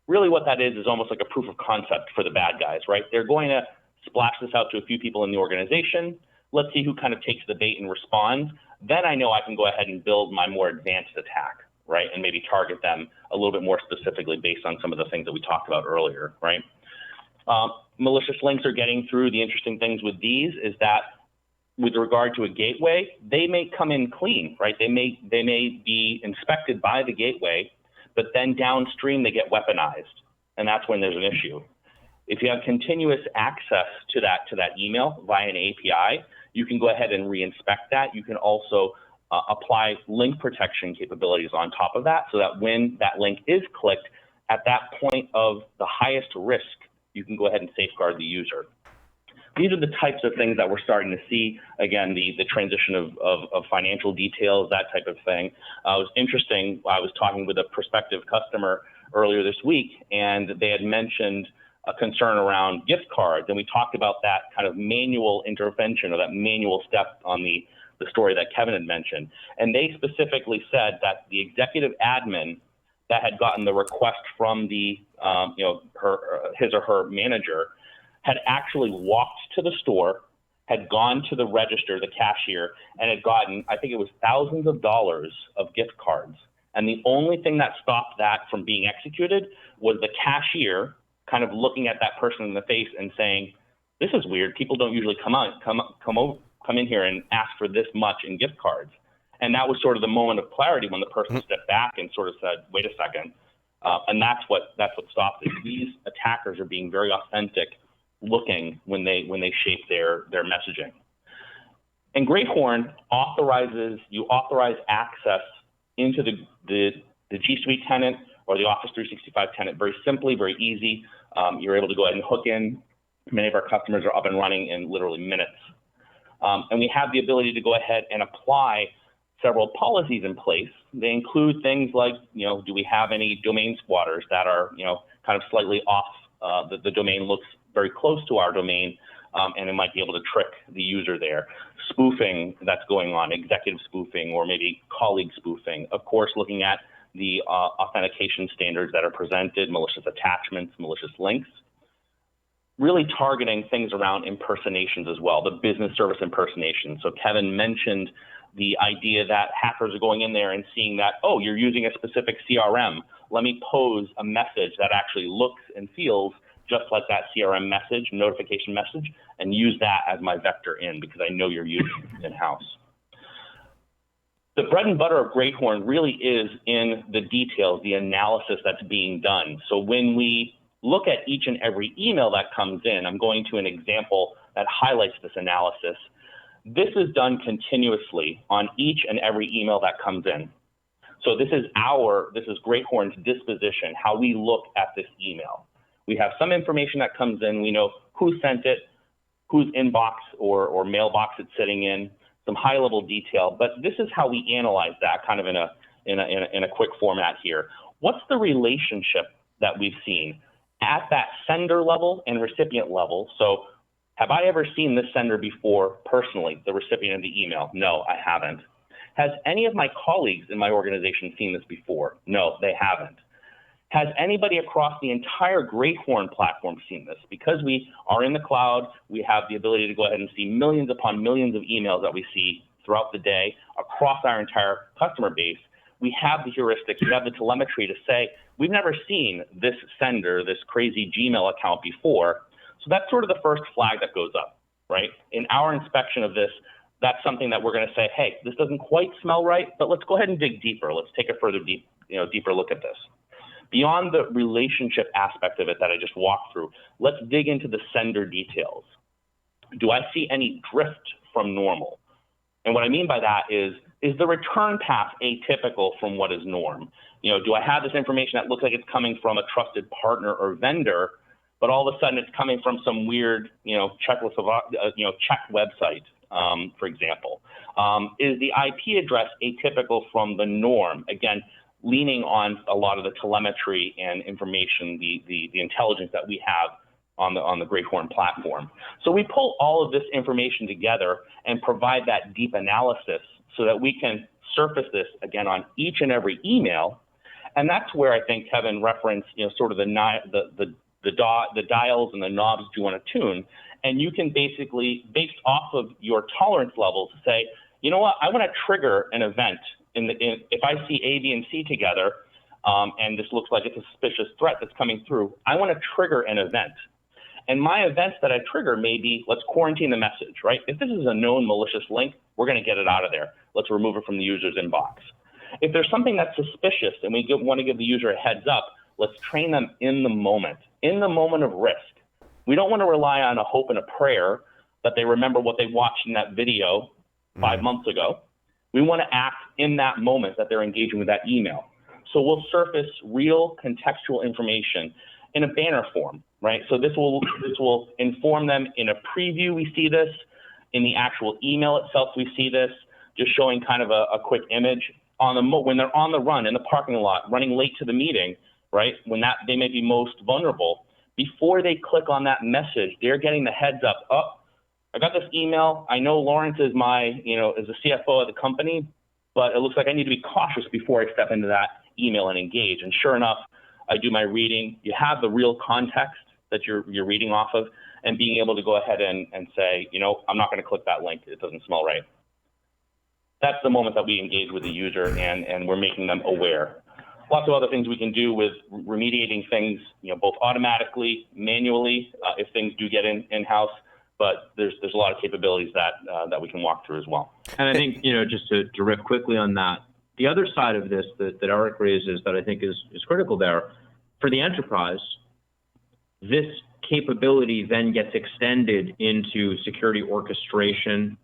Really what that is almost like a proof of concept for the bad guys, right? They're going to splash this out to a few people in the organization. Let's see who kind of takes the bait and responds. Then I know I can go ahead and build my more advanced attack, right? And maybe target them a little bit more specifically based on some of the things that we talked about earlier, right? Malicious links are getting through. The interesting things with these is that with regard to a gateway, they may come in clean, right? They may be inspected by the gateway, but then downstream they get weaponized, and that's when there's an issue. If you have continuous access to that email via an API, you can go ahead and re-inspect that. You can also apply link protection capabilities on top of that so that when that link is clicked, at that point of the highest risk, you can go ahead and safeguard the user. These are the types of things that we're starting to see. Again, the transition of financial details, that type of thing. It was interesting. I was talking with a prospective customer earlier this week, and they had mentioned a concern around gift cards, and we talked about that kind of manual intervention or that manual step on the story that Kevin had mentioned. And they specifically said that the executive admin that had gotten the request from the his or her manager had actually walked to the store, had gone to the register, the cashier, and had gotten, I think it was thousands of dollars of gift cards. And the only thing that stopped that from being executed was the cashier kind of looking at that person in the face and saying, "This is weird. People don't usually come in here and ask for this much in gift cards." And that was sort of the moment of clarity when the person stepped back and sort of said, "Wait a second." And that's what stopped it. These attackers are being very authentic looking when they shape their messaging. And Great Horn you authorize access into the G Suite tenant or the Office 365 tenant very simply, very easy. You're able to go ahead and hook in. Many of our customers are up and running in literally minutes. And we have the ability to go ahead and apply several policies in place. They include things like, do we have any domain squatters that are, kind of slightly off, the domain looks very close to our domain, and it might be able to trick the user there. Spoofing that's going on, executive spoofing, or maybe colleague spoofing. Of course, looking at the authentication standards that are presented, malicious attachments, malicious links. Really targeting things around impersonations as well, the business service impersonation. So Kevin mentioned the idea that hackers are going in there and seeing that, oh, you're using a specific CRM. Let me pose a message that actually looks and feels just like that CRM message, notification message, and use that as my vector in because I know you're using it in-house. The bread and butter of Great Horn really is in the details, the analysis that's being done. So when we look at each and every email that comes in, I'm going to an example that highlights this analysis. This is done continuously on each and every email that comes in. So this is Great Horn's disposition, how we look at this email. We have some information that comes in. We know who sent it, whose inbox or mailbox it's sitting in, some high-level detail. But this is how we analyze that, kind of in a quick format here. What's the relationship that we've seen at that sender level and recipient level? So have I ever seen this sender before personally, the recipient of the email? No, I haven't. Has any of my colleagues in my organization seen this before? No, they haven't. Has anybody across the entire Great Horn platform seen this? Because we are in the cloud, we have the ability to go ahead and see millions upon millions of emails that we see throughout the day across our entire customer base. We have the heuristics, we have the telemetry to say, we've never seen this sender, this crazy Gmail account before. So that's sort of the first flag that goes up, right? In our inspection of this, that's something that we're going to say, hey, this doesn't quite smell right, but let's go ahead and dig deeper. Let's take a deeper look at this. Beyond the relationship aspect of it that I just walked through, let's dig into the sender details. Do I see any drift from normal? And what I mean by that is the return path atypical from what is norm? Do I have this information that looks like it's coming from a trusted partner or vendor, but all of a sudden it's coming from some weird, Czech website, for example? Is the IP address atypical from the norm? Again, leaning on a lot of the telemetry and information, the intelligence that we have on the Great Horn platform. So we pull all of this information together and provide that deep analysis so that we can surface this again on each and every email. And that's where I think Kevin referenced, sort of the dials and the knobs you want to tune. And you can basically, based off of your tolerance levels, say, you know what, I want to trigger an event. If I see A, B, and C together, and this looks like it's a suspicious threat that's coming through, I want to trigger an event. And my events that I trigger may be, let's quarantine the message, right? If this is a known malicious link, we're going to get it out of there. Let's remove it from the user's inbox. If there's something that's suspicious and we want to give the user a heads up, let's train them in the moment of risk. We don't want to rely on a hope and a prayer that they remember what they watched in that video 5 months ago. We want to act in that moment that they're engaging with that email. So we'll surface real contextual information in a banner form, right? So this will inform them in a preview. We see this in the actual email itself. We see this just showing kind of a quick image when they're on the run in the parking lot, running late to the meeting, right? When they may be most vulnerable. Before they click on that message, they're getting the heads up. Oh, I got this email. I know Lawrence is is the CFO of the company, but it looks like I need to be cautious before I step into that email and engage. And sure enough, I do my reading. You have the real context that you're reading off of, and being able to go ahead and say, I'm not going to click that link. It doesn't smell right. That's the moment that we engage with the user, and we're making them aware. Lots of other things we can do with remediating things, both automatically, manually, if things do get in-house. But there's a lot of capabilities that we can walk through as well. And I think, just to riff quickly on that, the other side of this that Eric raises that I think is critical there, for the enterprise, this capability then gets extended into security orchestration,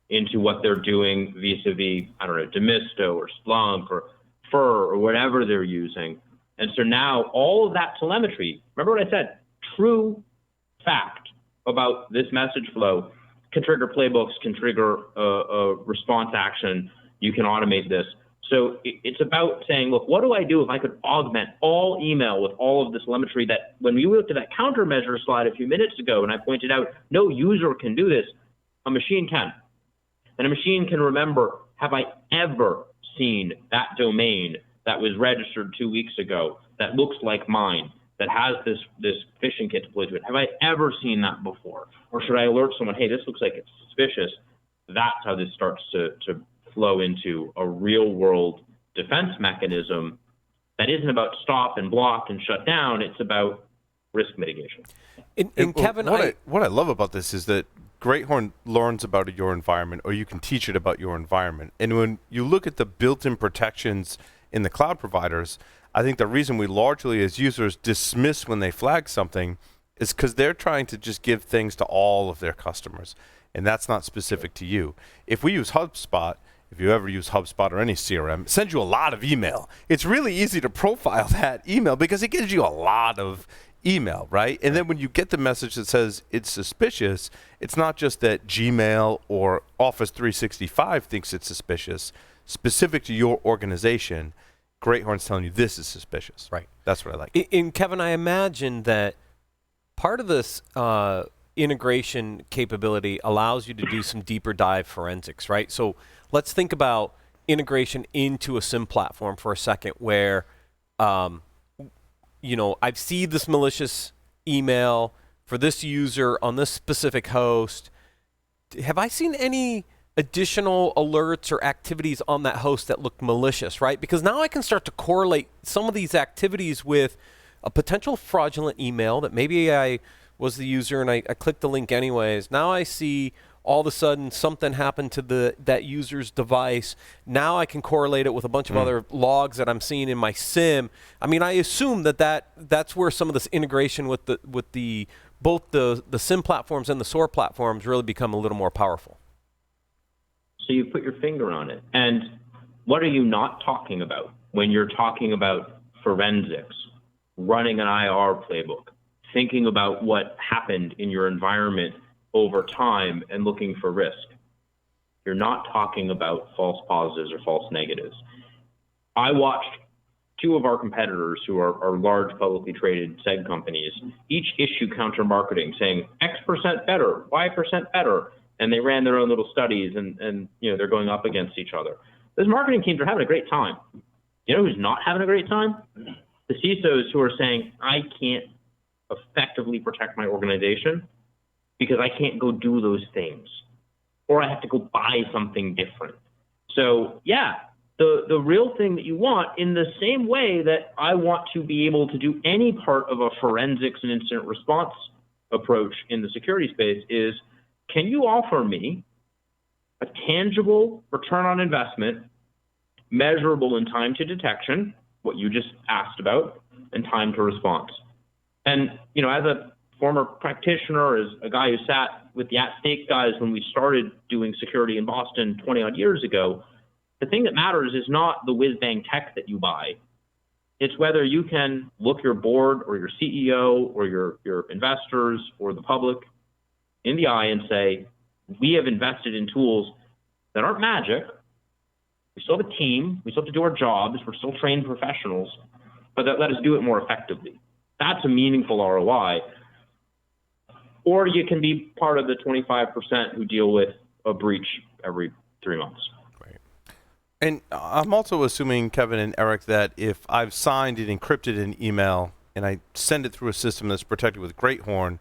into what they're doing vis-a-vis, Demisto or Splunk or FUR or whatever they're using. And so now all of that telemetry, remember what I said, true fact about this message flow can trigger playbooks, can trigger a response action. You can automate this. So it's about saying, look, what do I do if I could augment all email with all of this telemetry that when we looked at that countermeasure slide a few minutes ago, and I pointed out no user can do this, a machine can. And a machine can remember, have I ever seen that domain that was registered 2 weeks ago that looks like mine, that has this phishing kit deployed to it? Have I ever seen that before? Or should I alert someone, hey, this looks like it's suspicious? That's how this starts to flow into a real world defense mechanism that isn't about stop and block and shut down. It's about risk mitigation. Kevin, what I love about this is that Greathorn learns about your environment, or you can teach it about your environment. And when you look at the built-in protections in the cloud providers, I think the reason we largely as users dismiss when they flag something is because they're trying to just give things to all of their customers. And that's not specific to you. If we use HubSpot, if you ever use HubSpot or any CRM, it sends you a lot of email. It's really easy to profile that email because it gives you a lot of email, right? And then when you get the message that says it's suspicious, it's not just that Gmail or Office 365 thinks it's suspicious. Specific to your organization, Greathorn's telling you this is suspicious. Right. That's what I like. And Kevin, I imagine that part of this integration capability allows you to do some deeper dive forensics, right? So let's think about integration into a SIEM platform for a second where I've seen this malicious email for this user on this specific host. Have I seen any additional alerts or activities on that host that look malicious, right? Because now I can start to correlate some of these activities with a potential fraudulent email that maybe I was the user and I clicked the link anyways. Now I see all of a sudden something happened to that user's device. Now I can correlate it with a bunch of other logs that I'm seeing in my SIEM. I mean, I assume that's where some of this integration with both the SIEM platforms and the SOAR platforms really become a little more powerful. So you put your finger on it. And what are you not talking about when you're talking about forensics, running an IR playbook, thinking about what happened in your environment over time and looking for risk? You're not talking about false positives or false negatives. I watched two of our competitors who are large publicly traded SEG companies, each issue counter marketing saying X% better, Y% better. And they ran their own little studies and they're going up against each other. Those marketing teams are having a great time. You know who's not having a great time? The CISOs who are saying, I can't effectively protect my organization because I can't go do those things, or I have to go buy something different. So yeah, the real thing that you want, in the same way that I want to be able to do any part of a forensics and incident response approach in the security space, is can you offer me a tangible return on investment, measurable in time to detection, what you just asked about, and time to response? And, as a former practitioner, as a guy who sat with the at-stake guys when we started doing security in Boston 20 odd years ago, the thing that matters is not the whiz-bang tech that you buy. It's whether you can look your board or your CEO or your investors or the public in the eye and say, we have invested in tools that aren't magic. We still have a team. We still have to do our jobs. We're still trained professionals, but that let us do it more effectively. That's a meaningful ROI. Or you can be part of the 25% who deal with a breach every 3 months. Right. And I'm also assuming, Kevin and Eric, that if I've signed and encrypted an email and I send it through a system that's protected with Greathorn,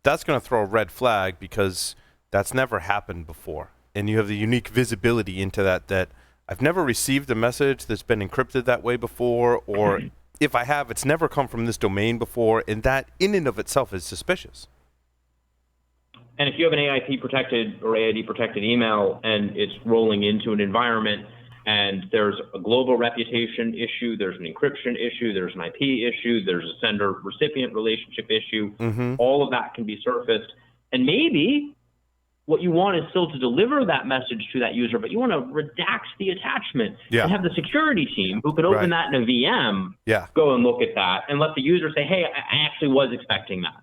that's going to throw a red flag because that's never happened before. And you have the unique visibility into that I've never received a message that's been encrypted that way before, or if I have, it's never come from this domain before, and that in and of itself is suspicious. And if you have an AIP protected or AID protected email and it's rolling into an environment and there's a global reputation issue, there's an encryption issue, there's an IP issue, there's a sender-recipient relationship issue, all of that can be surfaced. And maybe what you want is still to deliver that message to that user, but you want to redact the attachment and have the security team who could open that in a VM go and look at that and let the user say, hey, I actually was expecting that.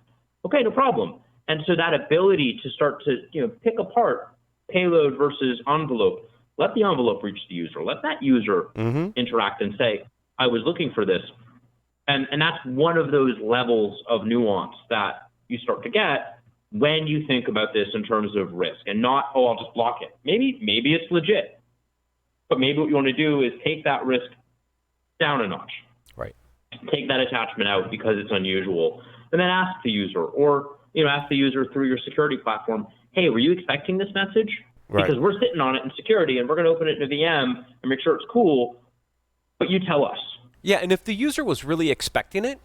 Okay, no problem. And so that ability to start to pick apart payload versus envelope, let the envelope reach the user, let that user interact and say, I was looking for this. And that's one of those levels of nuance that you start to get when you think about this in terms of risk, and not, I'll just block it. Maybe it's legit, but maybe what you want to do is take that risk down a notch. Right. Take that attachment out because it's unusual, and then ask the user, or ask the user through your security platform, hey, were you expecting this message? Right. Because we're sitting on it in security and we're going to open it in a VM and make sure it's cool, but you tell us. Yeah, and if the user was really expecting it,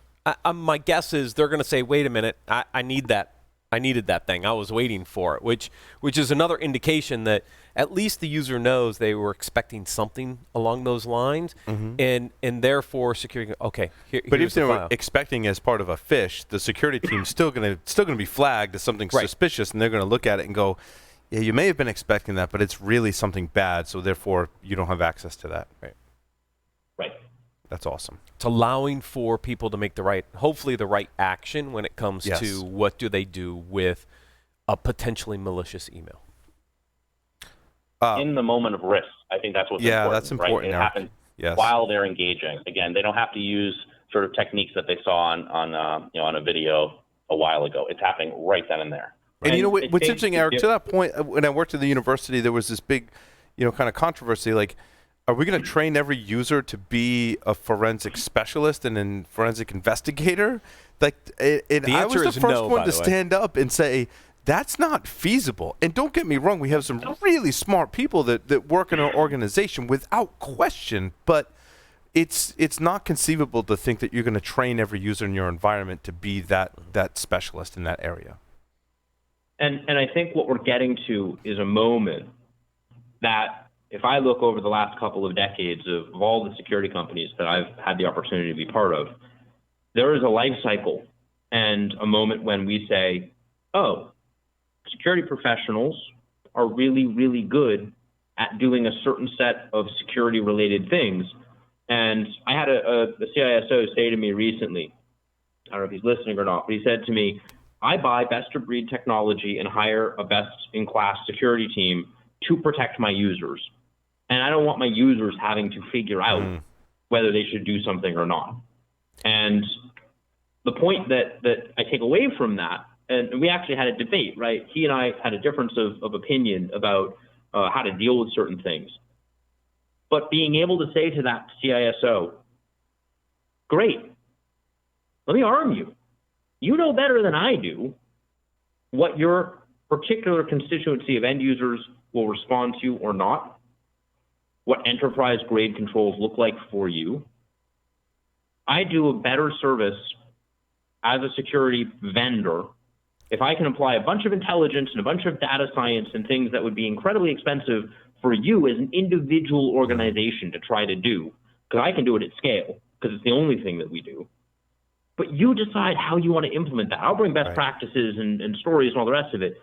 my guess is they're going to say, wait a minute, I need that I needed that thing. I was waiting for it, which is another indication that at least the user knows they were expecting something along those lines, and therefore security. Okay, but here's if they the were file. expecting as part of a phish, the security team's still gonna be flagged as something suspicious, and they're gonna look at it and go, "Yeah, you may have been expecting that, but it's really something bad, so therefore you don't have access to that." Right. That's awesome. It's allowing for people to make hopefully the right action when it comes to what do they do with a potentially malicious email. In the moment of risk, I think that's what's important. Yeah, that's important. Right? It happens while they're engaging. Again, they don't have to use sort of techniques that they saw on a video a while ago. It's happening right then and there. And you know what's interesting, Eric? To that point, when I worked at the university, there was this big, kind of controversy. Like, are we going to train every user to be a forensic specialist and a forensic investigator? Like, I was the first one to stand up and say, that's not feasible. And don't get me wrong, we have some really smart people that work in our organization without question, but it's not conceivable to think that you're going to train every user in your environment to be that specialist in that area. And I think what we're getting to is a moment that, if I look over the last couple of decades of all the security companies that I've had the opportunity to be part of, there is a life cycle and a moment when we say, oh, security professionals are really, really good at doing a certain set of security-related things. And I had a CISO say to me recently, I don't know if he's listening or not, but he said to me, I buy best-of-breed technology and hire a best-in-class security team to protect my users. And I don't want my users having to figure out whether they should do something or not. And the point that I take away from that, and we actually had a debate, right? He and I had a difference of opinion about how to deal with certain things. But being able to say to that CISO, great, let me arm you. You know better than I do what your particular constituency of end users will respond to or not, what enterprise grade controls look like for you. I do a better service as a security vendor if I can apply a bunch of intelligence and a bunch of data science and things that would be incredibly expensive for you as an individual organization to try to do, because I can do it at scale, because it's the only thing that we do. But you decide how you want to implement that. I'll bring best practices and stories and all the rest of it.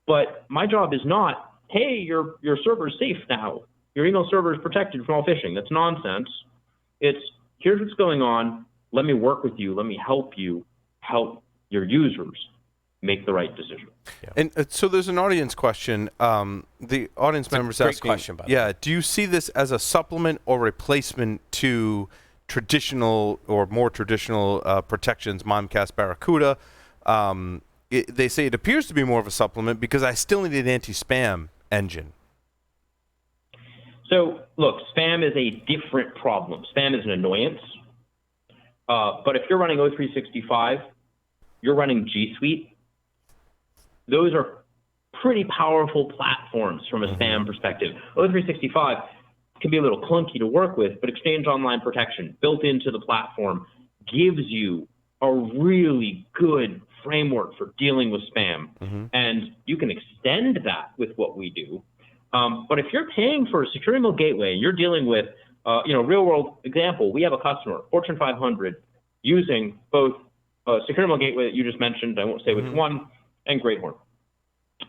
But my job is not, hey, your server's safe now. Your email server is protected from all phishing. That's nonsense. It's, here's what's going on. Let me work with you. Let me help you help your users make the right decision. Yeah. And so there's an audience question. The audience member's asking, question, by the way. do you see this as a supplement or replacement to traditional or more traditional protections, Mimecast, Barracuda? They say it appears to be more of a supplement because I still need an anti-spam engine. So, look, spam is a different problem. Spam is an annoyance. But if you're running O365, you're running G Suite, those are pretty powerful platforms from a spam perspective. O365 can be a little clunky to work with, but Exchange Online Protection built into the platform gives you a really good framework for dealing with spam. And you can extend that with what we do. But if you're paying for a secure email gateway and you're dealing with, real world example, we have a customer, Fortune 500, using both secure email gateway that you just mentioned, I won't say which one, and Great Horn.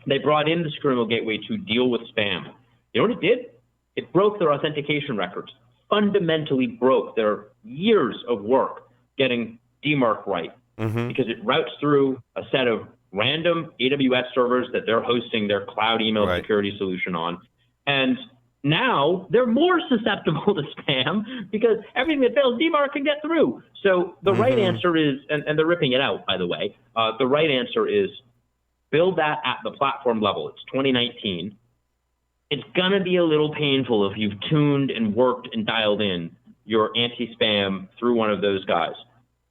They brought in the secure email gateway to deal with spam. You know what it did? It broke their authentication records, fundamentally broke their years of work getting DMARC right, because it routes through a set of random AWS servers that they're hosting their cloud email security solution on. And now they're more susceptible to spam because everything that fails DMARC can get through. So the right answer is, and they're ripping it out, by the way, the right answer is build that at the platform level. It's 2019. It's going to be a little painful if you've tuned and worked and dialed in your anti-spam through one of those guys.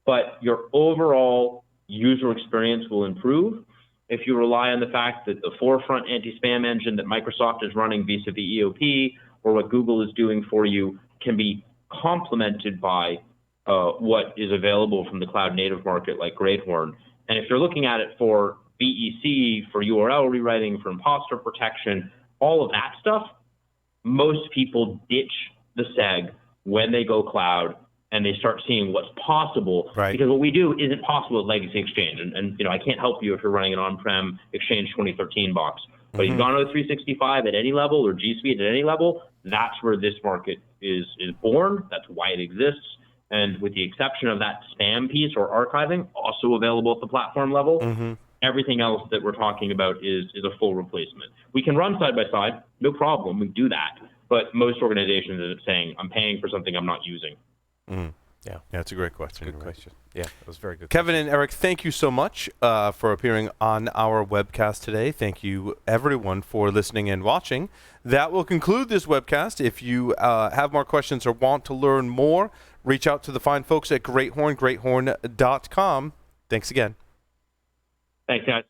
But your overall user experience will improve if you rely on the fact that the forefront anti-spam engine that Microsoft is running vis-a-vis EOP or what Google is doing for you can be complemented by what is available from the cloud native market like Great Horn. And if you're looking at it for VEC, for URL rewriting, for imposter protection, all of that stuff, most people ditch the SEG when they go cloud and they start seeing what's possible. Right. Because what we do isn't possible with legacy Exchange. And I can't help you if you're running an on-prem Exchange 2013 box. But you've gone to 365 at any level or G Suite at any level, that's where this market is born. That's why it exists. And with the exception of that spam piece or archiving, also available at the platform level, everything else that we're talking about is a full replacement. We can run side by side, no problem, we do that. But most organizations are saying, I'm paying for something I'm not using. Yeah, it's a great question. Good question. Yeah, that was very good. Kevin and Eric, thank you so much for appearing on our webcast today. Thank you, everyone, for listening and watching. That will conclude this webcast. If you have more questions or want to learn more, reach out to the fine folks at Great Horn, greathorn.com. Thanks again. Thanks, guys.